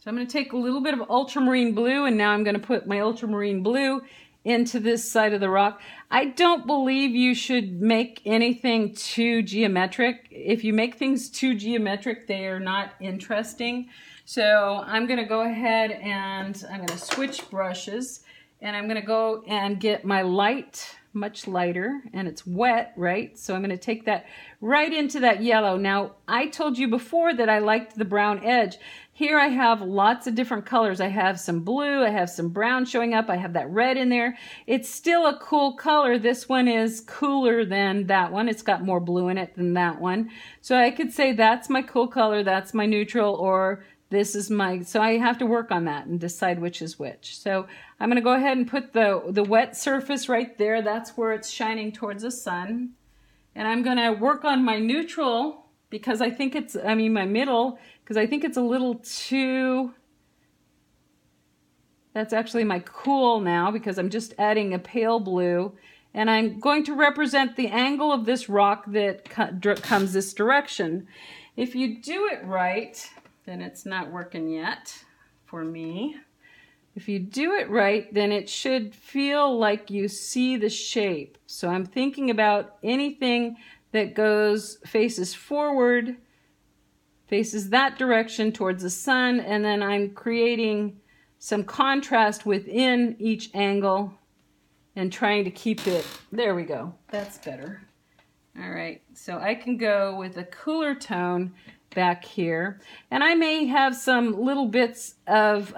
So I'm going to take a little bit of ultramarine blue, and now I'm going to put my ultramarine blue into this side of the rock. I don't believe you should make anything too geometric. If you make things too geometric, they are not interesting. So I'm going to go ahead and I'm going to switch brushes, and I'm going to go and get my light, much lighter, and it's wet, right? So I'm going to take that right into that yellow. Now, I told you before that I liked the brown edge. Here I have lots of different colors. I have some blue, I have some brown showing up, I have that red in there. It's still a cool color. This one is cooler than that one. It's got more blue in it than that one. So I could say that's my cool color, that's my neutral, or this is my, so I have to work on that and decide which is which. So I'm going to go ahead and put the wet surface right there. That's where it's shining towards the sun. And I'm going to work on my neutral because I think it's, my middle, because I think it's a little too That's actually my cool now because I'm just adding a pale blue. And I'm going to represent the angle of this rock that comes this direction. If you do it right, then it's not working yet for me. If you do it right, then it should feel like you see the shape. So I'm thinking about anything that faces forward, faces that direction towards the sun, and then I'm creating some contrast within each angle and trying to keep it, there we go, that's better. All right, so I can go with a cooler tone back here, and I may have some little bits of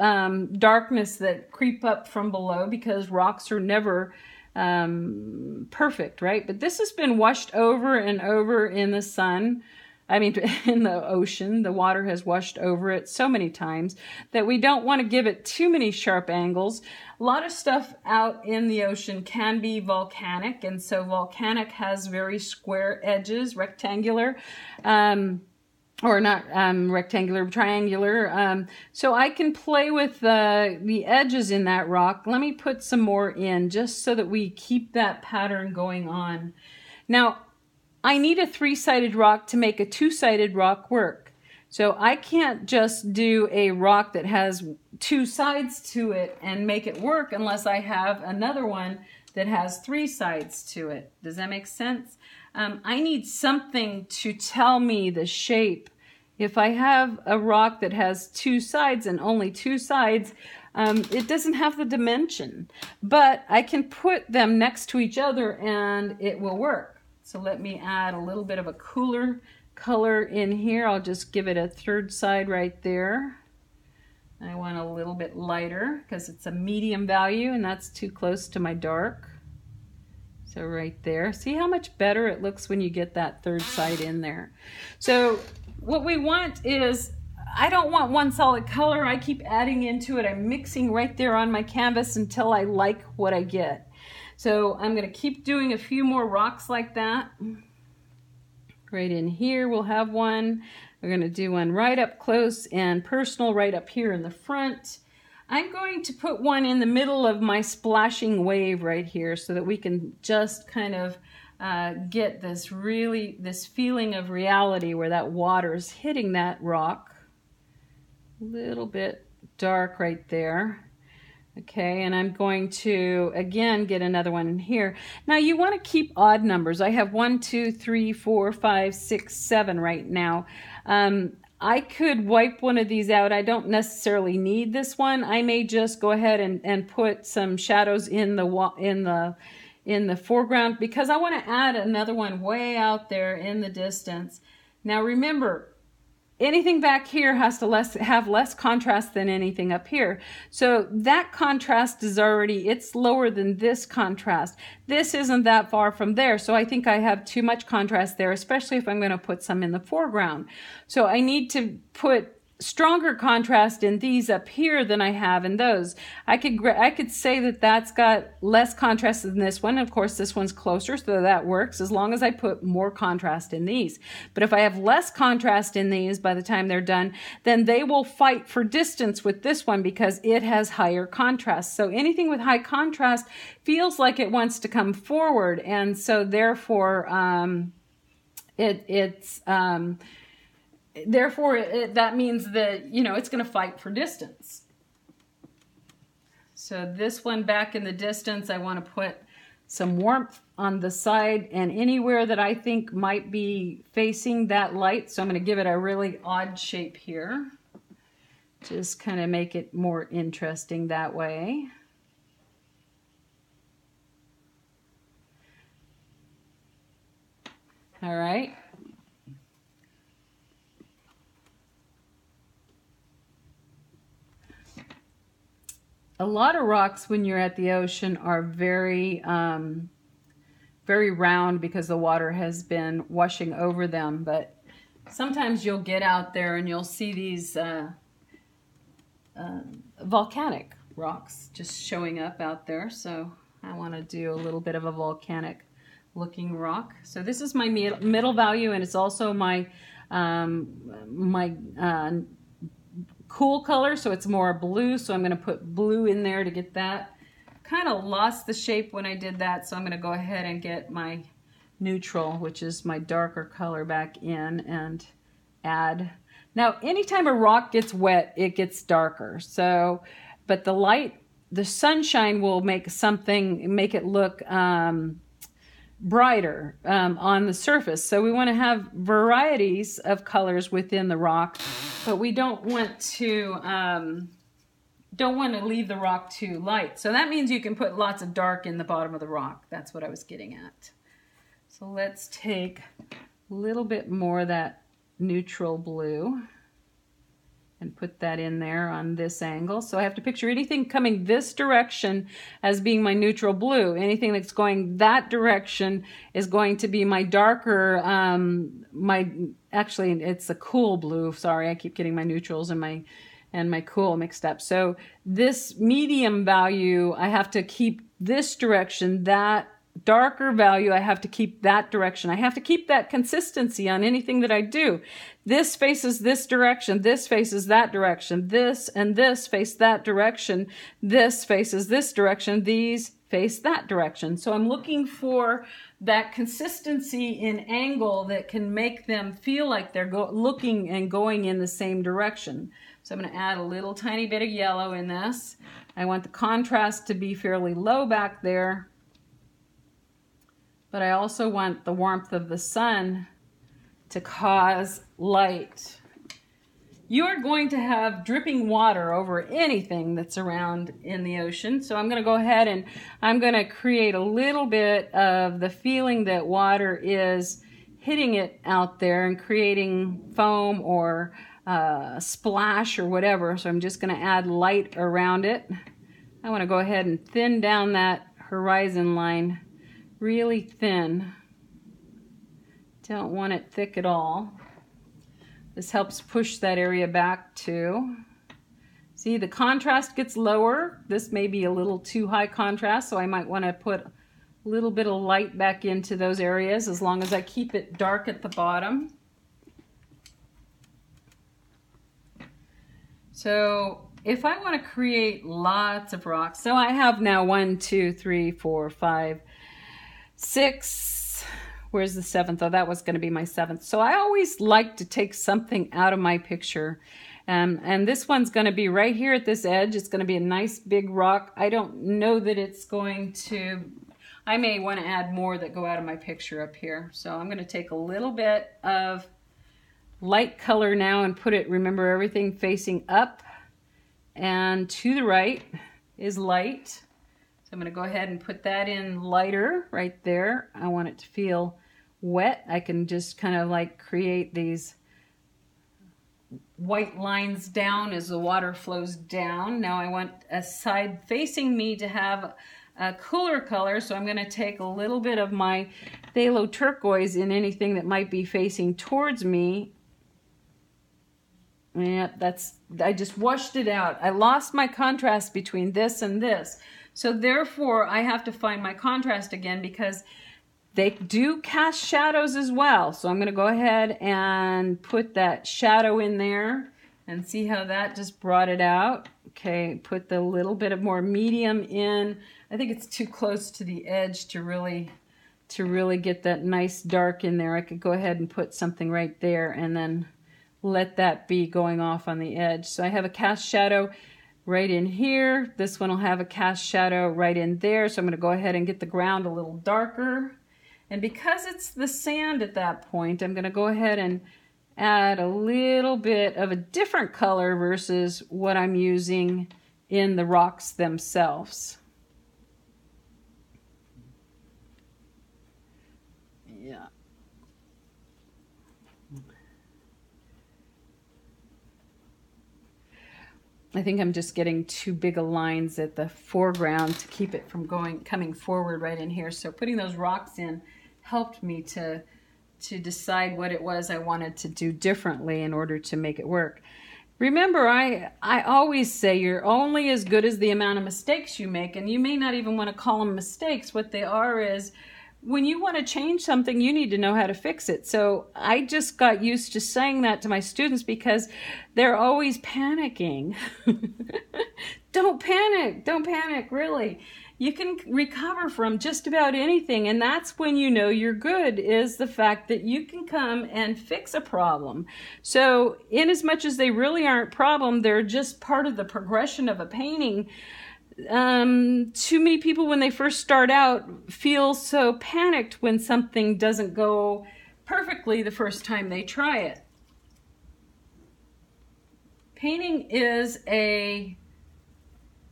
darkness that creep up from below because rocks are never perfect, right? But this has been washed over and over in the sun. I mean, in the ocean, the water has washed over it so many times that we don't want to give it too many sharp angles. A lot of stuff out in the ocean can be volcanic, and so volcanic has very square edges, rectangular, or not rectangular, triangular. So I can play with the edges in that rock. Let me put some more in just so that we keep that pattern going on. Now, I need a three-sided rock to make a two-sided rock work. So I can't just do a rock that has two sides to it and make it work unless I have another one that has three sides to it. Does that make sense? I need something to tell me the shape. If I have a rock that has two sides and only two sides, it doesn't have the dimension. But I can put them next to each other and it will work. So let me add a little bit of a cooler color in here. I'll just give it a third side right there. I want a little bit lighter because it's a medium value and that's too close to my dark. So right there. See how much better it looks when you get that third side in there. So what we want is, I don't want one solid color. I keep adding into it. I'm mixing right there on my canvas until I like what I get. So I'm going to keep doing a few more rocks like that. Right in here we'll have one. We're going to do one right up close and personal right up here in the front. I'm going to put one in the middle of my splashing wave right here so that we can just kind of get this feeling of reality where that water is hitting that rock. A little bit dark right there. Okay, and I'm going to, again, get another one in here. Now, you want to keep odd numbers. I have 1, 2, 3, 4, 5, 6, 7 right now. I could wipe one of these out. I don't necessarily need this one. I may just go ahead and put some shadows in the foreground because I want to add another one way out there in the distance. Now, remember, anything back here has to have less contrast than anything up here. So that contrast is already, it's lower than this contrast. This isn't that far from there. So I think I have too much contrast there, especially if I'm going to put some in the foreground. So I need to put stronger contrast in these up here than I have in those. I could say that that's got less contrast than this one. Of course, this one's closer, so that works as long as I put more contrast in these. But if I have less contrast in these by the time they're done, then they will fight for distance with this one because it has higher contrast. So anything with high contrast feels like it wants to come forward, and so therefore that means that, you know, it's going to fight for distance. So this one back in the distance, I want to put some warmth on the side and anywhere that I think might be facing that light. So I'm going to give it a really odd shape here. Just kind of make it more interesting that way. All right. A lot of rocks when you're at the ocean are very round because the water has been washing over them, but sometimes you'll get out there and you'll see these volcanic rocks just showing up out there. So I want to do a little bit of a volcanic looking rock. So this is my middle value, and it's also my cool color, so it's more blue, so I'm going to put blue in there to get that. Kind of lost the shape when I did that, so I'm going to go ahead and get my neutral, which is my darker color, back in and add. Now, anytime a rock gets wet, it gets darker. So, but the light, the sunshine will make it look brighter on the surface. So we want to have varieties of colors within the rock, but we don't want to leave the rock too light. So that means you can put lots of dark in the bottom of the rock. That's what I was getting at. So let's take a little bit more of that neutral blue and put that in there on this angle. So I have to picture anything coming this direction as being my neutral blue. Anything that's going that direction is going to be my darker, actually it's a cool blue. Sorry, I keep getting my neutrals and my cool mixed up. So this medium value, I have to keep this direction. That darker value, I have to keep that direction. I have to keep that consistency on anything that I do. This faces this direction. This faces that direction. This and this face that direction. This faces this direction. These face that direction. So I'm looking for that consistency in angle that can make them feel like they're looking and going in the same direction. So I'm going to add a little tiny bit of yellow in this. I want the contrast to be fairly low back there, but I also want the warmth of the sun to cause light. You are going to have dripping water over anything that's around in the ocean. So I'm going to go ahead and I'm going to create a little bit of the feeling that water is hitting it out there and creating foam or splash or whatever. So I'm just going to add light around it. I want to go ahead and thin down that horizon line really thin. Don't want it thick at all. This helps push that area back too. See, the contrast gets lower. This may be a little too high contrast, so I might want to put a little bit of light back into those areas as long as I keep it dark at the bottom. So if I want to create lots of rocks, so I have now 1, 2, 3, 4, 5, 6, where's the 7th? Oh, that was going to be my 7th. So I always like to take something out of my picture. And this one's going to be right here at this edge. It's going to be a nice big rock. I don't know that it's going to, I may want to add more that go out of my picture up here. So I'm going to take a little bit of light color now and put it, remember everything facing up and to the right is light. So I'm going to go ahead and put that in lighter right there. I want it to feel wet. I can just kind of like create these white lines down as the water flows down. Now I want a side facing me to have a cooler color, so I'm going to take a little bit of my phthalo turquoise in anything that might be facing towards me. Yeah, I just washed it out. I lost my contrast between this and this. So therefore, I have to find my contrast again because they do cast shadows as well. So I'm going to go ahead and put that shadow in there and see how that just brought it out. Okay, put the little bit of more medium in. I think it's too close to the edge to really get that nice dark in there. I could go ahead and put something right there and then let that be going off on the edge. So I have a cast shadow right in here. This one will have a cast shadow right in there. So I'm going to go ahead and get the ground a little darker. And because it's the sand at that point, I'm going to go ahead and add a little bit of a different color versus what I'm using in the rocks themselves. Yeah. I think I'm just getting too big of lines at the foreground to keep it from coming forward right in here. So putting those rocks in helped me to decide what it was I wanted to do differently in order to make it work. Remember, I always say you're only as good as the amount of mistakes you make, and you may not even want to call them mistakes. What they are is when you want to change something, you need to know how to fix it. So I just got used to saying that to my students because they're always panicking. Don't panic, really. You can recover from just about anything, and that's when you know you're good, is the fact that you can come and fix a problem. So in as much as they really aren't a problem, they're just part of the progression of a painting. Too many people when they first start out feel so panicked when something doesn't go perfectly the first time they try it. Painting is a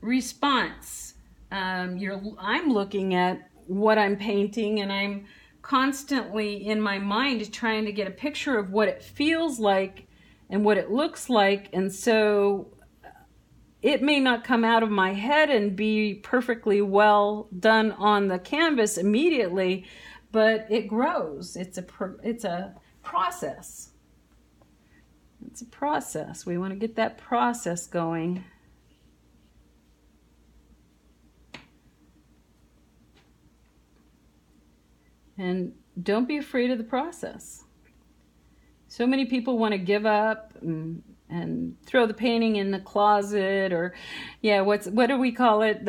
response. I'm looking at what I'm painting, and I'm constantly in my mind trying to get a picture of what it feels like and what it looks like, and so it may not come out of my head and be perfectly well done on the canvas immediately, but it grows. It's a process. It's a process. We want to get that process going. And don't be afraid of the process. So many people want to give up and throw the painting in the closet, or what do we call it?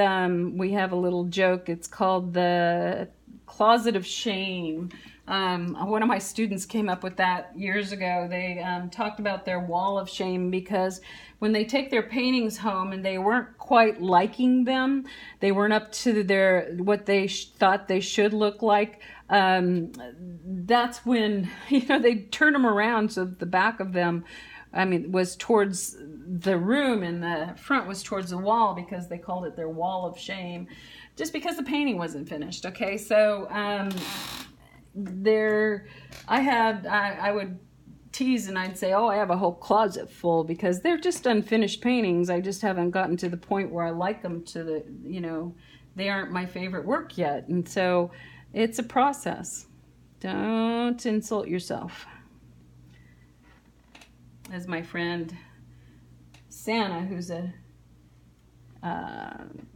We have a little joke. It's called the closet of shame. One of my students came up with that years ago. They talked about their wall of shame because when they take their paintings home and they weren't quite liking them, they weren't up to what they thought they should look like, that's when they turn them around so the back of them was towards the room and the front was towards the wall, because they called it their wall of shame, just because the painting wasn't finished. Okay, so I would tease and I'd say, oh, I have a whole closet full, because they're just unfinished paintings. I just haven't gotten to the point where I like them they aren't my favorite work yet. And so it's a process. Don't insult yourself. As my friend Santa, who's a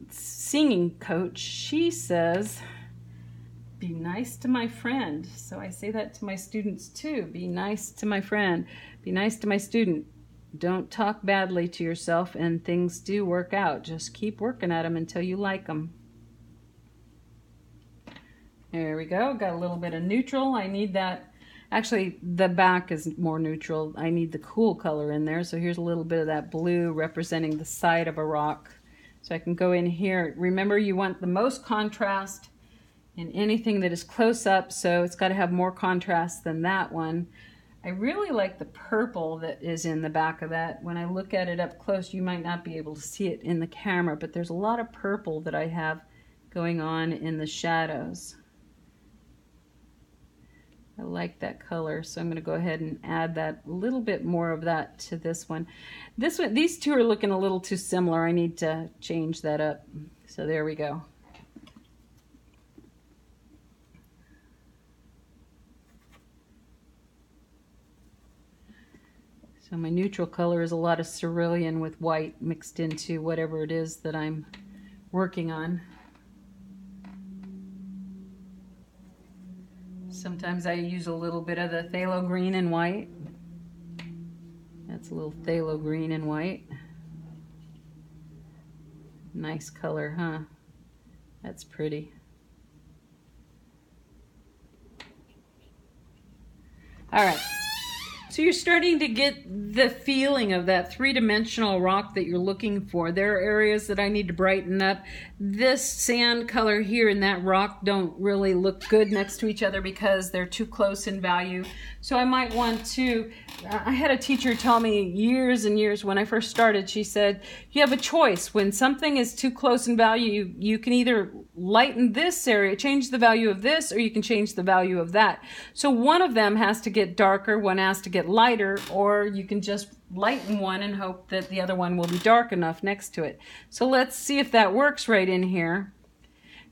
singing coach, she says, be nice to my friend. So I say that to my students too. Be nice to my friend. Be nice to my student. Don't talk badly to yourself, and things do work out. Just keep working at them until you like them. There we go. Got a little bit of neutral. I need that. Actually, the back is more neutral. I need the cool color in there. So here's a little bit of that blue representing the side of a rock. So I can go in here. Remember, you want the most contrast in anything that is close up, so it's got to have more contrast than that one. I really like the purple that is in the back of that. When I look at it up close, you might not be able to see it in the camera, but there's a lot of purple that I have going on in the shadows. I like that color, so I'm going to go ahead and add that little bit more of that to this one. These two are looking a little too similar. I need to change that up. So there we go. So my neutral color is a lot of cerulean with white mixed into whatever it is that I'm working on. Sometimes I use a little bit of the phthalo green and white. That's a little phthalo green and white. Nice color, huh? That's pretty. All right. So you're starting to get the feeling of that three-dimensional rock that you're looking for. There are areas that I need to brighten up. This sand color here and that rock don't really look good next to each other because they're too close in value. So I might want to, I had a teacher tell me years and years when I first started, she said, you have a choice. When something is too close in value, you can either lighten this area, change the value of this, or you can change the value of that. So one of them has to get darker, one has to get lighter, or you can just lighten one and hope that the other one will be dark enough next to it. So let's see if that works right in here.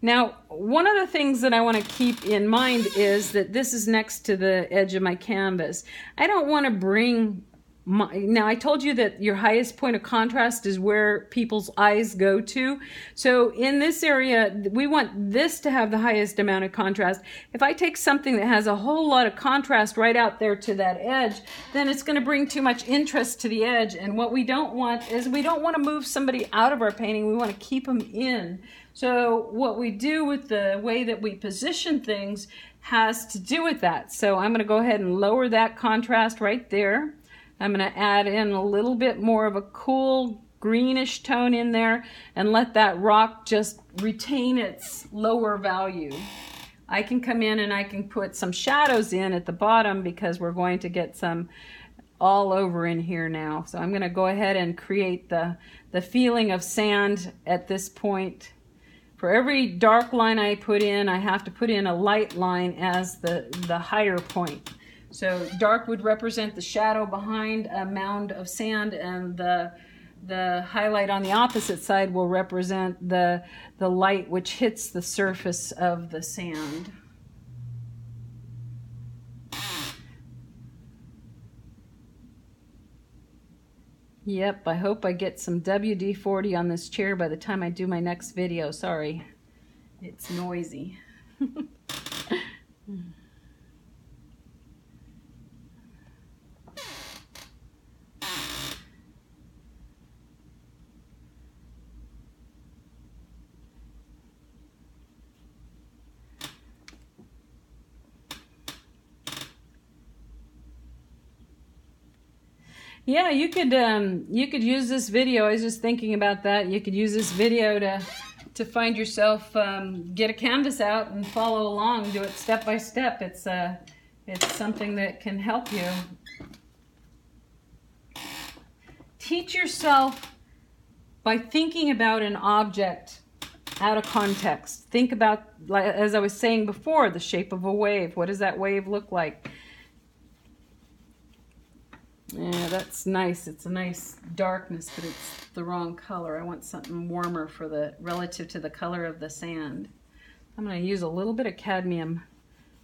Now, one of the things that I want to keep in mind is that this is next to the edge of my canvas. I don't want to bring now I told you that your highest point of contrast is where people's eyes go to. So in this area, we want this to have the highest amount of contrast. If I take something that has a whole lot of contrast right out there to that edge, then it's going to bring too much interest to the edge. And what we don't want is we don't want to move somebody out of our painting. We want to keep them in. So what we do with the way that we position things has to do with that. So I'm going to go ahead and lower that contrast right there. I'm going to add in a little bit more of a cool greenish tone in there and let that rock just retain its lower value. I can come in and I can put some shadows in at the bottom because we're going to get some all over in here now. So I'm going to go ahead and create the feeling of sand at this point. For every dark line I put in, I have to put in a light line as the higher point. So dark would represent the shadow behind a mound of sand, and the highlight on the opposite side will represent the light which hits the surface of the sand. Yep, I hope I get some WD-40 on this chair by the time I do my next video. Sorry, it's noisy. Yeah, you could use this video. I was just thinking about that. You could use this video to find yourself, get a canvas out and follow along. Do it step by step. It's something that can help you. Teach yourself by thinking about an object out of context. Think about, as I was saying before, the shape of a wave. What does that wave look like? Yeah, that's nice. It's a nice darkness, but it's the wrong color. I want something warmer for relative to the color of the sand. I'm going to use a little bit of cadmium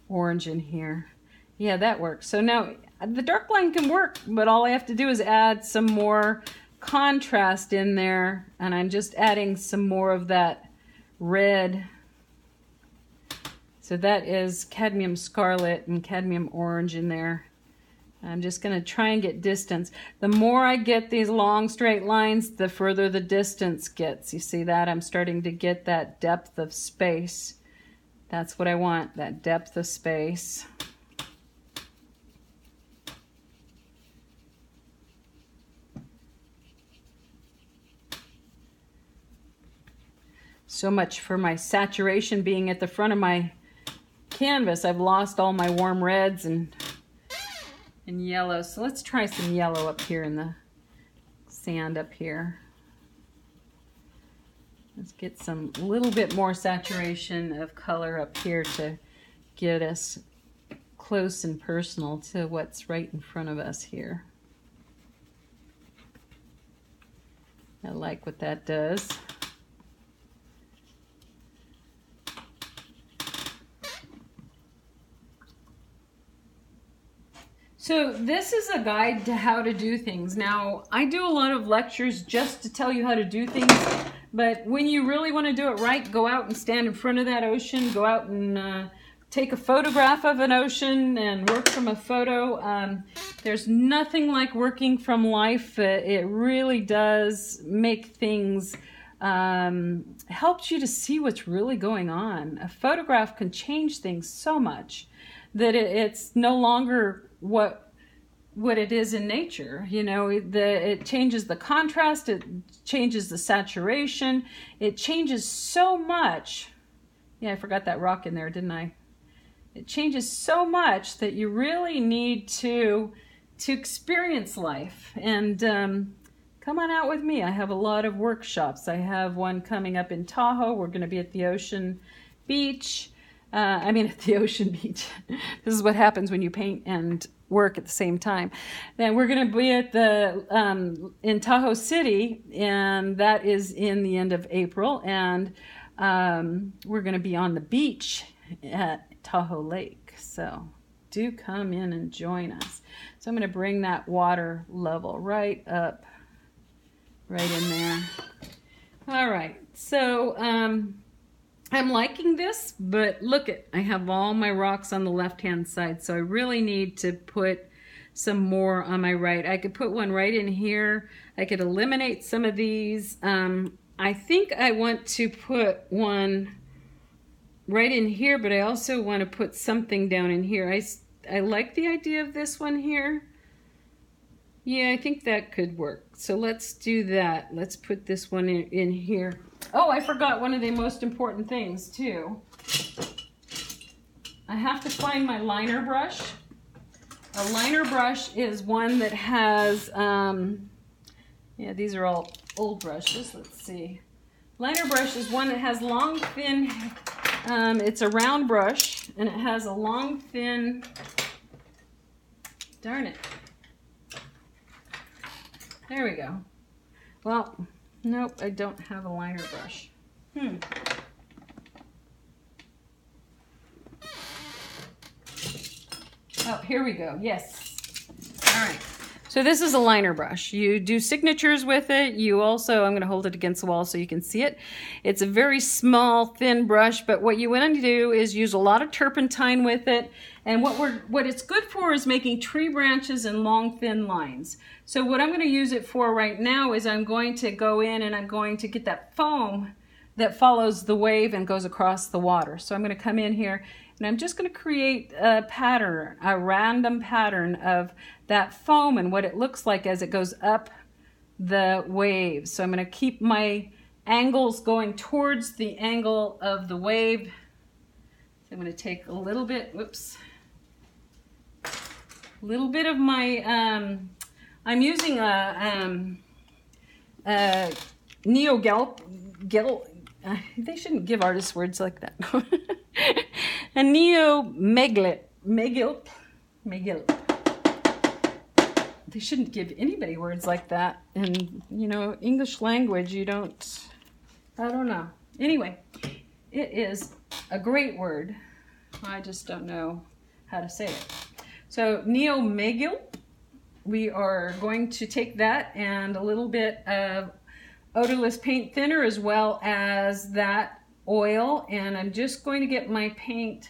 orange in here. Yeah, that works. So now the dark line can work, but all I have to do is add some more contrast in there, and I'm just adding some more of that red. So that is cadmium scarlet and cadmium orange in there. I'm just going to try and get distance. The more I get these long straight lines, the further the distance gets. You see that? I'm starting to get that depth of space. That's what I want, that depth of space. So much for my saturation being at the front of my canvas. I've lost all my warm reds and yellow. So let's try some yellow up here in the sand up here. Let's get some little bit more saturation of color up here to get us close and personal to what's right in front of us here. I like what that does. So this is a guide to how to do things. Now, I do a lot of lectures just to tell you how to do things, but when you really want to do it right, go out and stand in front of that ocean, go out and take a photograph of an ocean and work from a photo. There's nothing like working from life. It really does make things, helps you to see what's really going on. A photograph can change things so much that it's no longer what it is in nature. You know, it changes the contrast, it changes the saturation, it changes so much. Yeah, I forgot that rock in there, didn't I? It changes so much that you really need to experience life. And come on out with me. I have a lot of workshops. I have one coming up in Tahoe. We're going to be at the ocean beach. At the ocean beach. This is what happens when you paint and work at the same time. Then we're going to be at the in Tahoe City, and that is in the end of April. And we're going to be on the beach at Tahoe Lake. So do come in and join us. So I'm going to bring that water level right up, right in there. All right, so I'm liking this, but look at, I have all my rocks on the left-hand side, so I really need to put some more on my right. I could put one right in here. I could eliminate some of these. I think I want to put one right in here, but I also want to put something down in here. I like the idea of this one here. Yeah, I think that could work. So let's do that. Let's put this one in here. Oh, I forgot one of the most important things too. I have to find my liner brush. A liner brush is one that has, yeah, these are all old brushes. Let's see. Liner brush is one that has long, thin, it's a round brush, and it has a long, thin, darn it. There we go. Well, nope, I don't have a liner brush. Oh, here we go. Yes. All right. So this is a liner brush. You do signatures with it. You also, I'm going to hold it against the wall so you can see it. It's a very small, thin brush, but what you want to do is use a lot of turpentine with it. And what it's good for is making tree branches and long, thin lines. So what I'm going to use it for right now is I'm going to go in and I'm going to get that foam that follows the wave and goes across the water. So I'm going to come in here and I'm just going to create a pattern, a random pattern of that foam and what it looks like as it goes up the wave. So I'm going to keep my angles going towards the angle of the wave. So I'm going to take a little bit, whoops, a little bit of my, I'm using a they shouldn't give artists words like that. A megilp. They shouldn't give anybody words like that. And, you know, English language, you don't, I don't know. Anyway, it is a great word. I just don't know how to say it. So, megilp, we are going to take that and a little bit of odorless paint thinner as well as that oil, and I'm just going to get my paint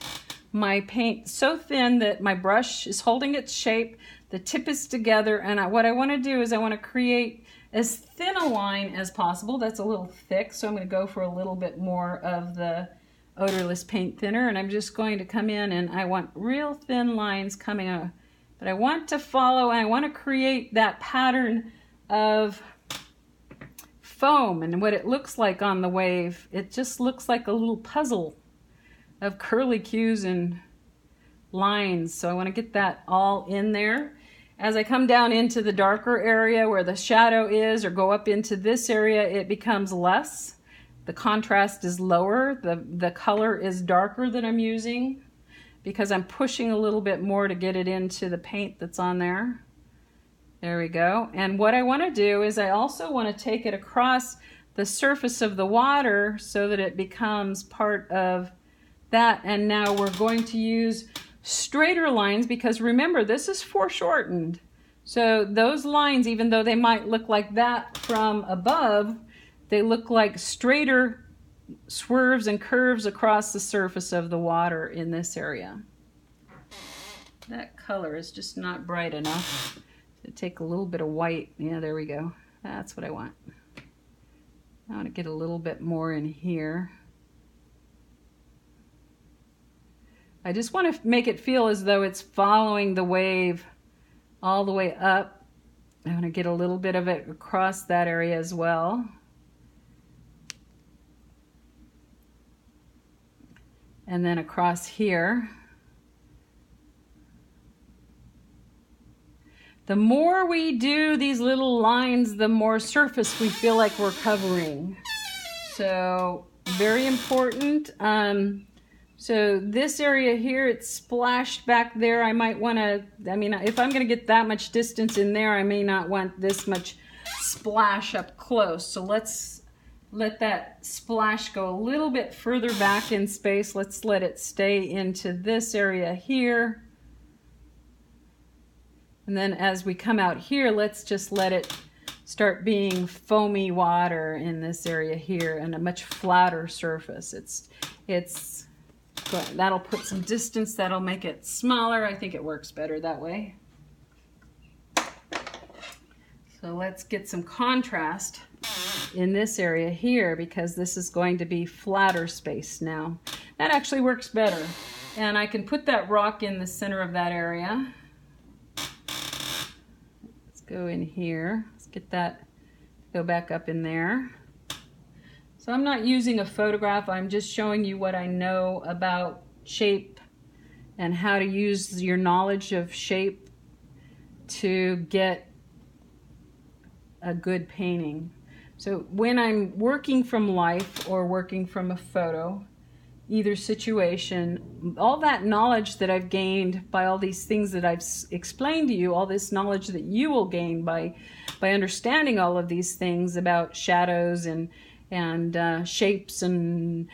so thin that my brush is holding its shape, the tip is together, and what I want to do is I want to create as thin a line as possible. That's a little thick, so I'm going to go for a little bit more of the odorless paint thinner, and I'm just going to come in and I want real thin lines coming out, but I want to follow and I want to create that pattern of foam and what it looks like on the wave. It just looks like a little puzzle of curly cues and lines. So I want to get that all in there. As I come down into the darker area where the shadow is or go up into this area, it becomes less. The contrast is lower. The color is darker that I'm using because I'm pushing a little bit more to get it into the paint that's on there. There we go. And what I want to do is I also want to take it across the surface of the water so that it becomes part of that. And now we're going to use straighter lines because remember, this is foreshortened. So those lines, even though they might look like that from above, they look like straighter swerves and curves across the surface of the water in this area. That color is just not bright enough. Take a little bit of white. Yeah, there we go. That's what I want. I want to get a little bit more in here. I just want to make it feel as though it's following the wave all the way up. I want to get a little bit of it across that area as well. And then across here. The more we do these little lines, the more surface we feel like we're covering. So very important. So this area here, it's splashed back there. I might want to, I mean, if I'm going to get that much distance in there, I may not want this much splash up close. So let's let that splash go a little bit further back in space. Let's let it stay into this area here. And then as we come out here, let's just let it start being foamy water in this area here and a much flatter surface. That'll put some distance, that'll make it smaller. I think it works better that way. So let's get some contrast in this area here because this is going to be flatter space now. That actually works better. And I can put that rock in the center of that area. Let's go in here. Let's get that, go back up in there. So I'm not using a photograph, I'm just showing you what I know about shape and how to use your knowledge of shape to get a good painting. So when I'm working from life or working from a photo, either situation, all that knowledge that I've gained by all these things that I've explained to you, all this knowledge that you will gain by understanding all of these things about shadows and shapes and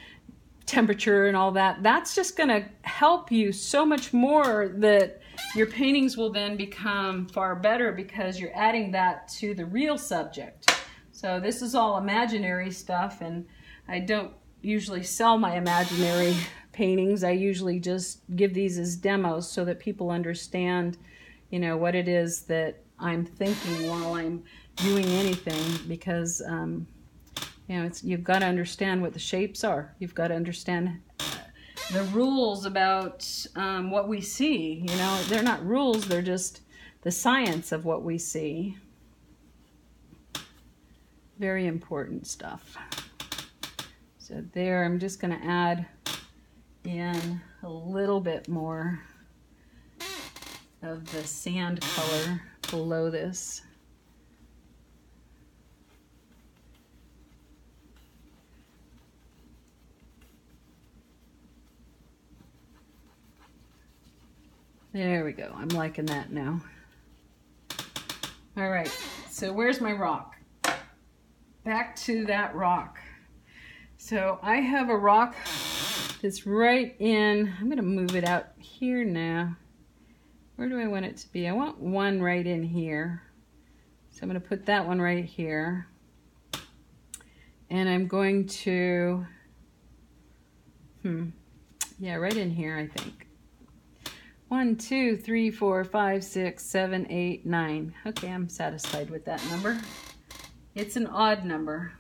temperature and all that, that's just going to help you so much more that your paintings will then become far better because you're adding that to the real subject. So this is all imaginary stuff, and I don't usually sell my imaginary paintings. I usually just give these as demos so that people understand, you know, what it is that I'm thinking while I'm doing anything, because you know, you've got to understand what the shapes are. You've got to understand the rules about what we see. You know, they're not rules, they're just the science of what we see. Very important stuff. So there, I'm just going to add in a little bit more of the sand color below this. There we go. I'm liking that now. All right, so where's my rock? Back to that rock. So I have a rock that's right in, I'm going to move it out here now. Where do I want it to be? I want one right in here. So I'm going to put that one right here. And I'm going to, yeah, right in here, I think. 1, 2, 3, 4, 5, 6, 7, 8, 9. Okay, I'm satisfied with that number. It's an odd number.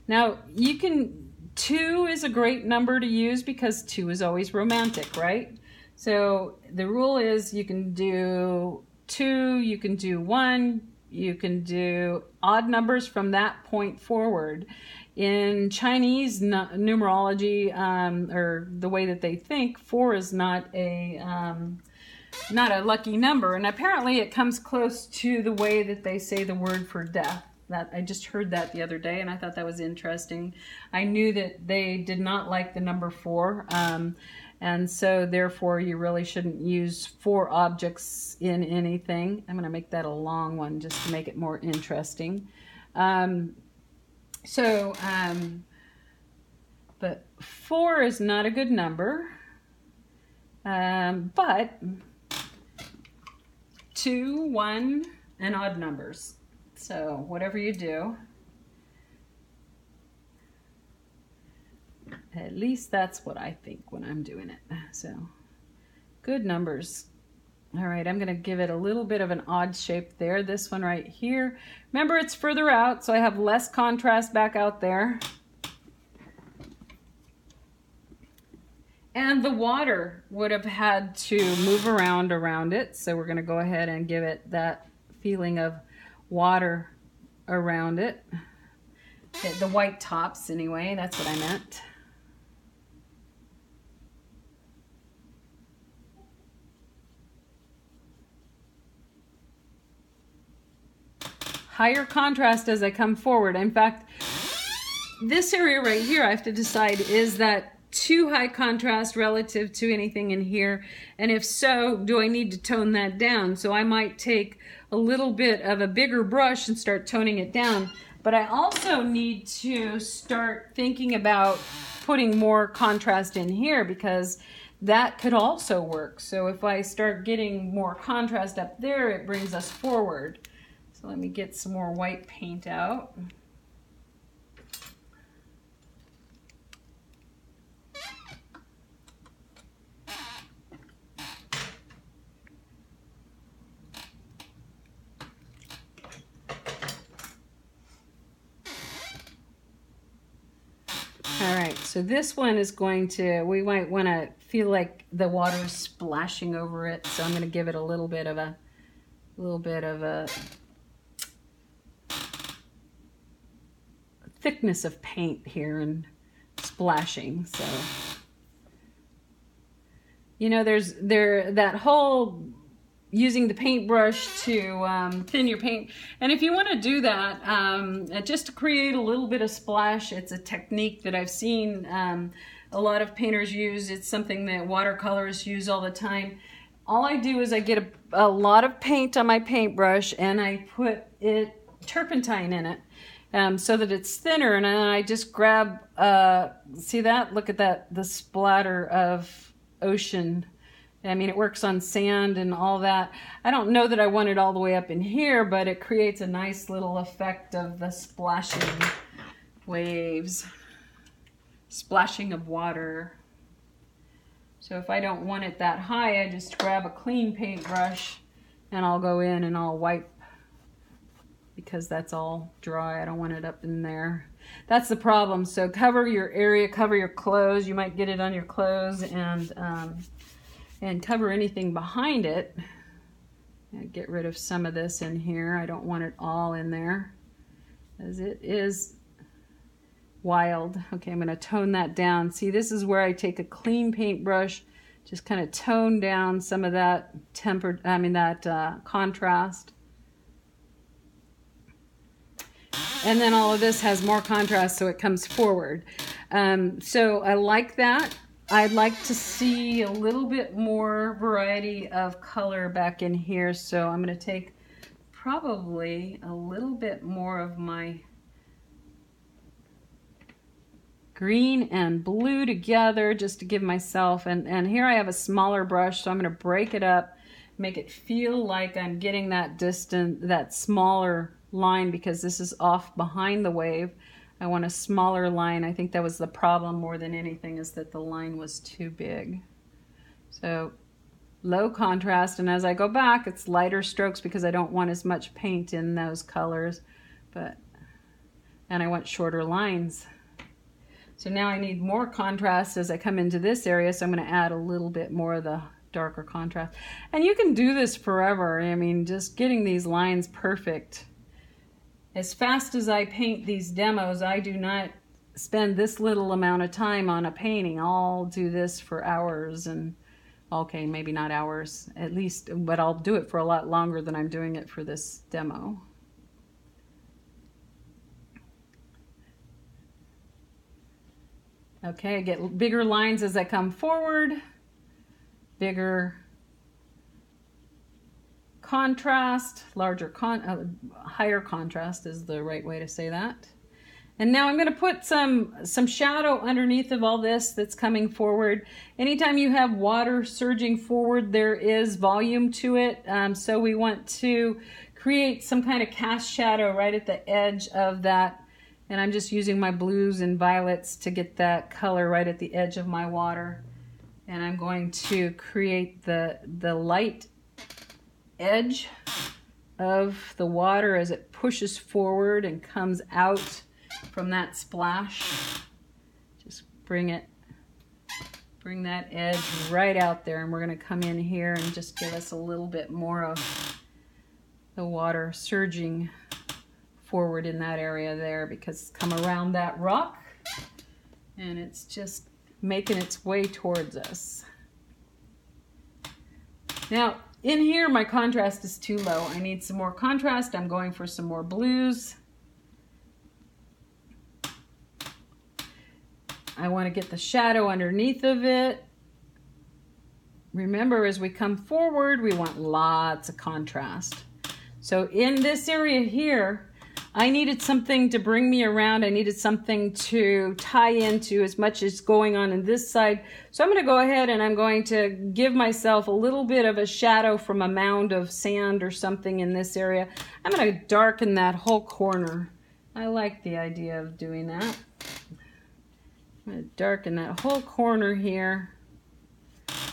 Now, 2 is a great number to use because 2 is always romantic, right? So the rule is you can do 2, you can do 1, you can do odd numbers from that point forward. In Chinese numerology, or the way that they think, 4 is not a lucky number, and apparently it comes close to the way that they say the word for death. That I just heard that the other day, and I thought that was interesting. I knew that they did not like the number 4, and so therefore you really shouldn't use 4 objects in anything. I'm going to make that a long one just to make it more interesting. But 4 is not a good number, but 2, 1, and odd numbers. So whatever you do, at least that's what I think when I'm doing it. So good numbers. All right, I'm going to give it a little bit of an odd shape there. This one right here. Remember, it's further out, so I have less contrast back out there. And the water would have had to move around it, so we're going to go ahead and give it that feeling of water around it. The white tops, anyway, that's what I meant. Higher contrast as I come forward. In fact, this area right here, I have to decide, is that too high contrast relative to anything in here? And if so, do I need to tone that down? So I might take a little bit of a bigger brush and start toning it down. But I also need to start thinking about putting more contrast in here, because that could also work. So if I start getting more contrast up there, it brings us forward. So let me get some more white paint out. All right, so this one is going to, we might want to feel like the water's splashing over it, so I'm going to give it a little bit of a thickness of paint here and splashing. So, you know, there's that whole using the paintbrush to thin your paint. And if you want to do that, just to create a little bit of splash, it's a technique that I've seen a lot of painters use. It's something that watercolorists use all the time. All I do is I get a lot of paint on my paintbrush and I put turpentine in it so that it's thinner, and then I just grab, see that? Look at that, the splatter of ocean. I mean, it works on sand and all that. I don't know that I want it all the way up in here, but it creates a nice little effect of the splashing waves, splashing of water. So if I don't want it that high, I just grab a clean paintbrush and I'll go in and I'll wipe, because that's all dry. I don't want it up in there. That's the problem. So cover your area, cover your clothes. You might get it on your clothes, and cover anything behind it. Get rid of some of this in here. I don't want it all in there, as it is wild. Okay, I'm going to tone that down. See, this is where I take a clean paintbrush, just kind of tone down some of that contrast. And then all of this has more contrast, so it comes forward. So I like that. I'd like to see a little bit more variety of color back in here, so I'm going to take probably a little bit more of my green and blue together, just to give myself, and here I have a smaller brush, so I'm going to break it up, make it feel like I'm getting that distant, that smaller line, because this is off behind the wave. I want a smaller line. I think that was the problem more than anything, is that the line was too big. So low contrast, and as I go back, it's lighter strokes because I don't want as much paint in those colors, and I want shorter lines. So now I need more contrast as I come into this area, so I'm going to add a little bit more of the darker contrast. And you can do this forever. I mean, just getting these lines perfect. As fast as I paint these demos, I do not spend this little amount of time on a painting. I'll do this for hours, and okay, maybe not hours at least, but I'll do it for a lot longer than I'm doing it for this demo. Okay, I get bigger lines as I come forward, bigger contrast, higher contrast is the right way to say that. And now I'm going to put some shadow underneath of all this that's coming forward. Anytime you have water surging forward, there is volume to it. So we want to create some kind of cast shadow right at the edge of that. And I'm just using my blues and violets to get that color right at the edge of my water. And I'm going to create the light edge of the water as it pushes forward and comes out from that splash. Just bring that edge right out there, and we're going to come in here and just give us a little bit more of the water surging forward in that area there, because it's come around that rock and it's just making its way towards us. Now in here my contrast is too low. I need some more contrast. I'm going for some more blues. I want to get the shadow underneath of it. Remember, as we come forward, we want lots of contrast. So in this area here, I needed something to bring me around. I needed something to tie into as much as going on this side. So I'm going to go ahead and I'm going to give myself a little bit of a shadow from a mound of sand or something in this area. I'm going to darken that whole corner. I like the idea of doing that. I'm going to darken that whole corner here.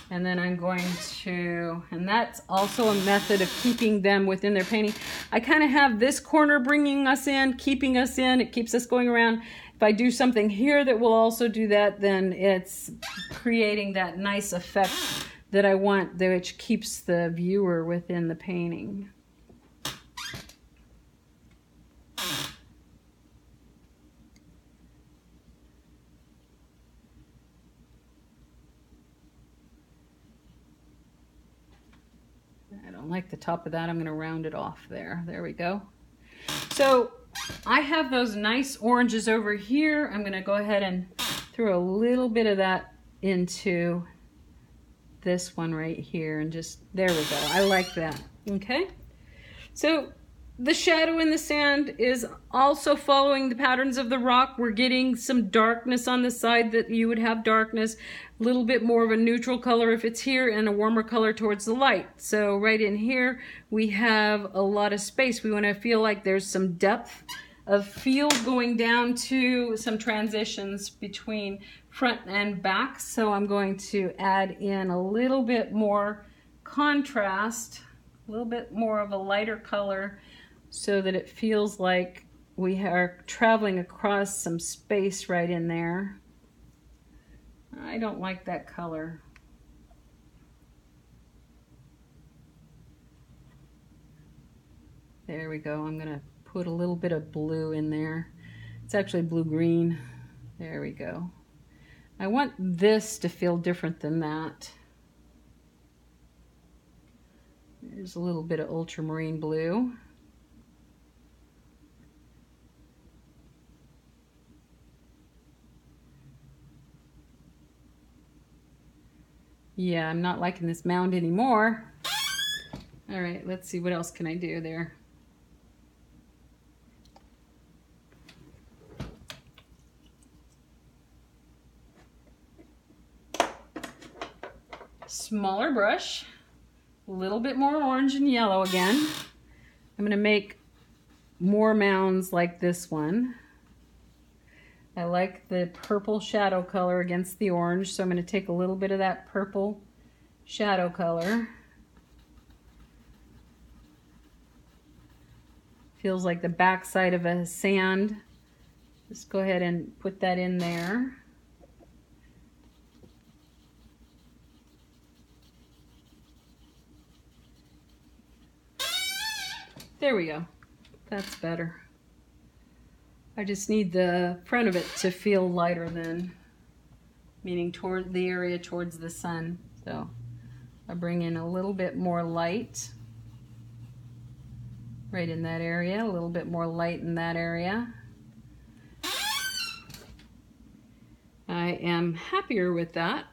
And then I'm going to, and that's also a method of keeping them within their painting. I kind of have this corner bringing us in, keeping us in. It keeps us going around. If I do something here that will also do that, then it's creating that nice effect that I want, which keeps the viewer within the painting. I don't like the top of that. I'm going to round it off there. There we go. So I have those nice oranges over here. I'm going to go ahead and throw a little bit of that into this one right here and just, there we go. I like that. Okay. So the shadow in the sand is also following the patterns of the rock. We're getting some darkness on the side that you would have darkness, a little bit more of a neutral color if it's here and a warmer color towards the light. So right in here, we have a lot of space. We want to feel like there's some depth of field going down to some transitions between front and back. So I'm going to add in a little bit more contrast, a little bit more of a lighter color, so that it feels like we are traveling across some space right in there. I don't like that color. There we go. I'm gonna put a little bit of blue in there. It's actually blue-green. There we go. I want this to feel different than that. There's a little bit of ultramarine blue. Yeah, I'm not liking this mound anymore. All right, let's see, what else can I do there? Smaller brush, a little bit more orange and yellow again. I'm going to make more mounds like this one. I like the purple shadow color against the orange, so I'm going to take a little bit of that purple shadow color. Feels like the back side of a sand. Just go ahead and put that in there. There we go. That's better. I just need the front of it to feel lighter than, meaning toward the area towards the sun. So I bring in a little bit more light right in that area, a little bit more light in that area. I am happier with that.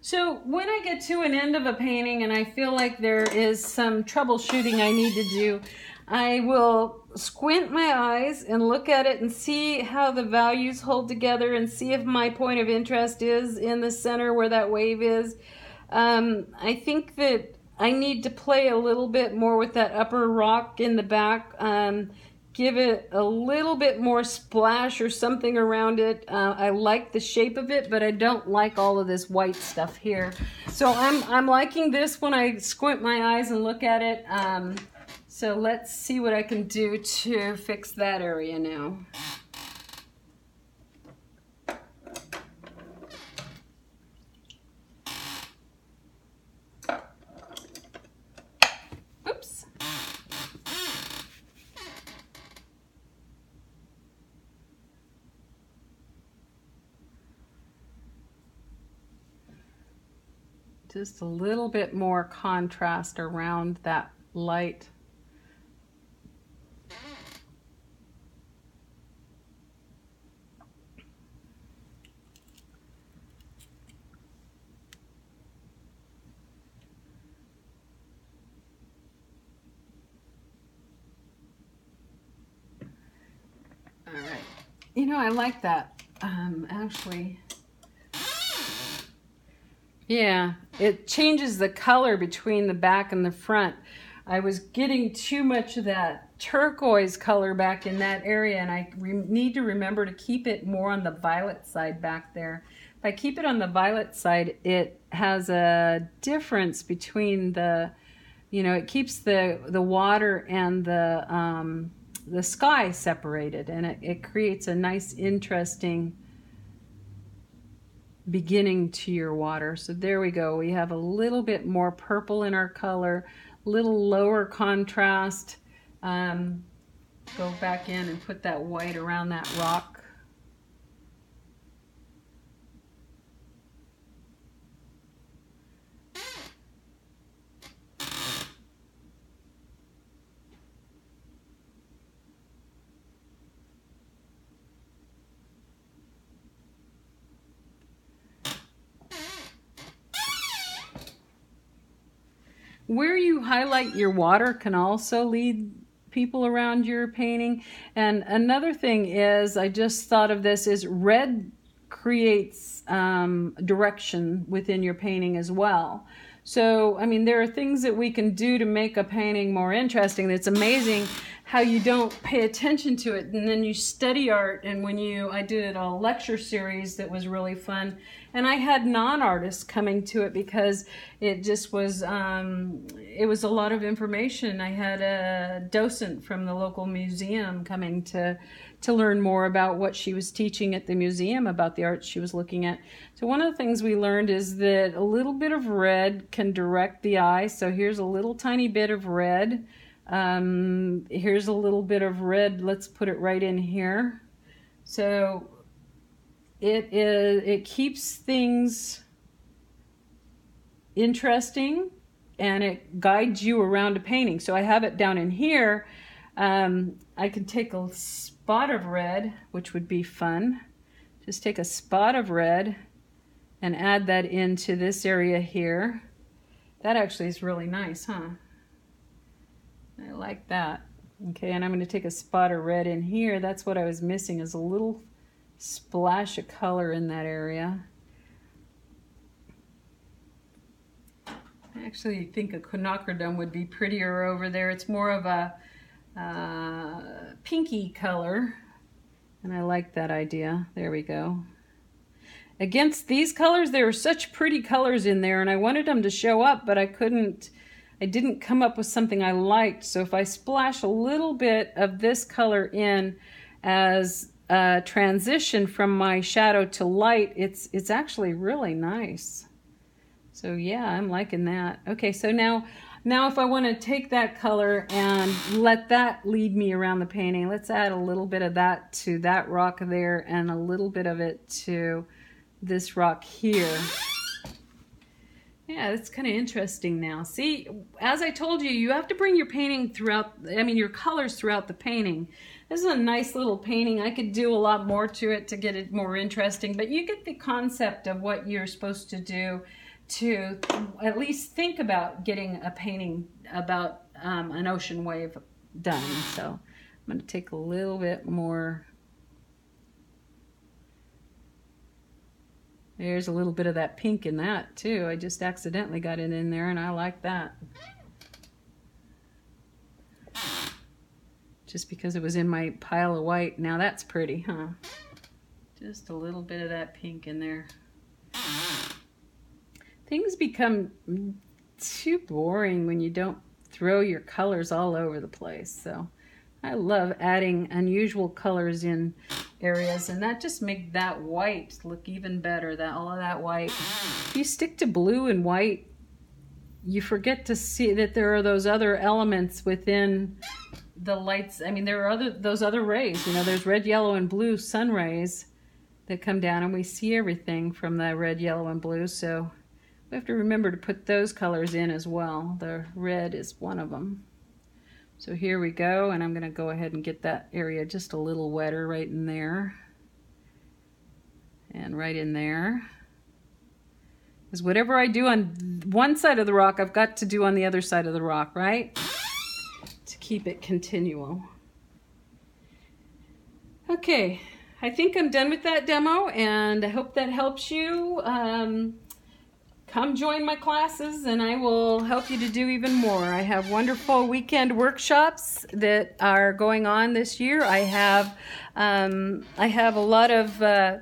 So when I get to an end of a painting and I feel like there is some troubleshooting I need to do, I will squint my eyes and look at it and see how the values hold together and see if my point of interest is in the center where that wave is. I think that I need to play a little bit more with that upper rock in the back. Give it a little bit more splash or something around it. I like the shape of it, but I don't like all of this white stuff here. So I'm liking this when I squint my eyes and look at it. So let's see what I can do to fix that area now. Oops. Just a little bit more contrast around that light. All right. You know, I like that. Actually, yeah, it changes the color between the back and the front. I was getting too much of that turquoise color back in that area, and I need to remember to keep it more on the violet side back there. If I keep it on the violet side, it has a difference between the, you know, it keeps the water and the sky separated, and it creates a nice, interesting beginning to your water. So there we go. We have a little bit more purple in our color, little lower contrast. Go back in and put that white around that rock. Where you highlight your water can also lead people around your painting. And another thing is, I just thought of this, is red creates direction within your painting as well. So, I mean, there are things that we can do to make a painting more interesting. It's amazing how you don't pay attention to it, and then you study art. And when I did a lecture series that was really fun, and I had non-artists coming to it because it just was, it was a lot of information. I had a docent from the local museum coming to learn more about what she was teaching at the museum about the art she was looking at. So one of the things we learned is that a little bit of red can direct the eye. So here's a little tiny bit of red. Here's a little bit of red. Let's put it right in here. So it keeps things interesting, and it guides you around a painting. So I have it down in here. I can take a spot of red, which would be fun. Just take a spot of red and add that into this area here. That actually is really nice, huh? I like that. Okay, and I'm going to take a spot of red in here. That's what I was missing, is a little splash of color in that area. I actually think a quinacridone would be prettier over there. It's more of a pinky color, and I like that idea. There we go. Against these colors, there are such pretty colors in there, and I wanted them to show up, but I didn't come up with something I liked. So if I splash a little bit of this color in as a transition from my shadow to light, it's actually really nice. So yeah, I'm liking that. Okay, so now if I want to take that color and let that lead me around the painting, let's add a little bit of that to that rock there and a little bit of it to this rock here. Yeah, it's kind of interesting now. See, as I told you, you have to bring your painting throughout, your colors throughout the painting. This is a nice little painting. I could do a lot more to it to get it more interesting, but you get the concept of what you're supposed to do to at least think about getting a painting about an ocean wave done. So I'm going to take a little bit more. There's a little bit of that pink in that too. I just accidentally got it in there, and I like that. Just because it was in my pile of white. Now that's pretty, huh? Just a little bit of that pink in there. Things become too boring when you don't throw your colors all over the place. So I love adding unusual colors in areas, and that just makes that white look even better. All of that white. If you stick to blue and white, you forget to see that there are those other elements within the lights. There are those other rays. There's red, yellow, and blue sun rays that come down, and we see everything from the red, yellow, and blue. So We have to remember to put those colors in as well. The red is one of them. So here we go, and I'm going to go ahead and get that area just a little wetter right in there. And right in there. Because whatever I do on one side of the rock, I've got to do on the other side of the rock, right? To keep it continual. Okay, I think I'm done with that demo, and I hope that helps you. Come join my classes and I will help you to do even more. I have wonderful weekend workshops that are going on this year. I have a lot of, I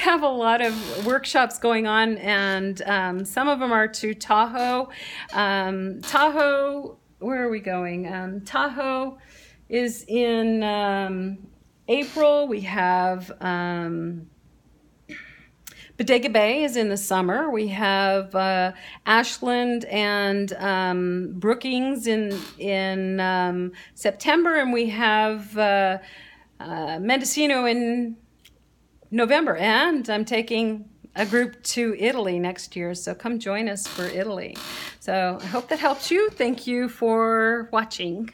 have a lot of workshops going on, and some of them are to Tahoe. Tahoe, where are we going? Tahoe is in April. We have Bodega Bay is in the summer. We have Ashland and Brookings in September, and we have Mendocino in November. And I'm taking a group to Italy next year, so come join us for Italy. So I hope that helps you. Thank you for watching.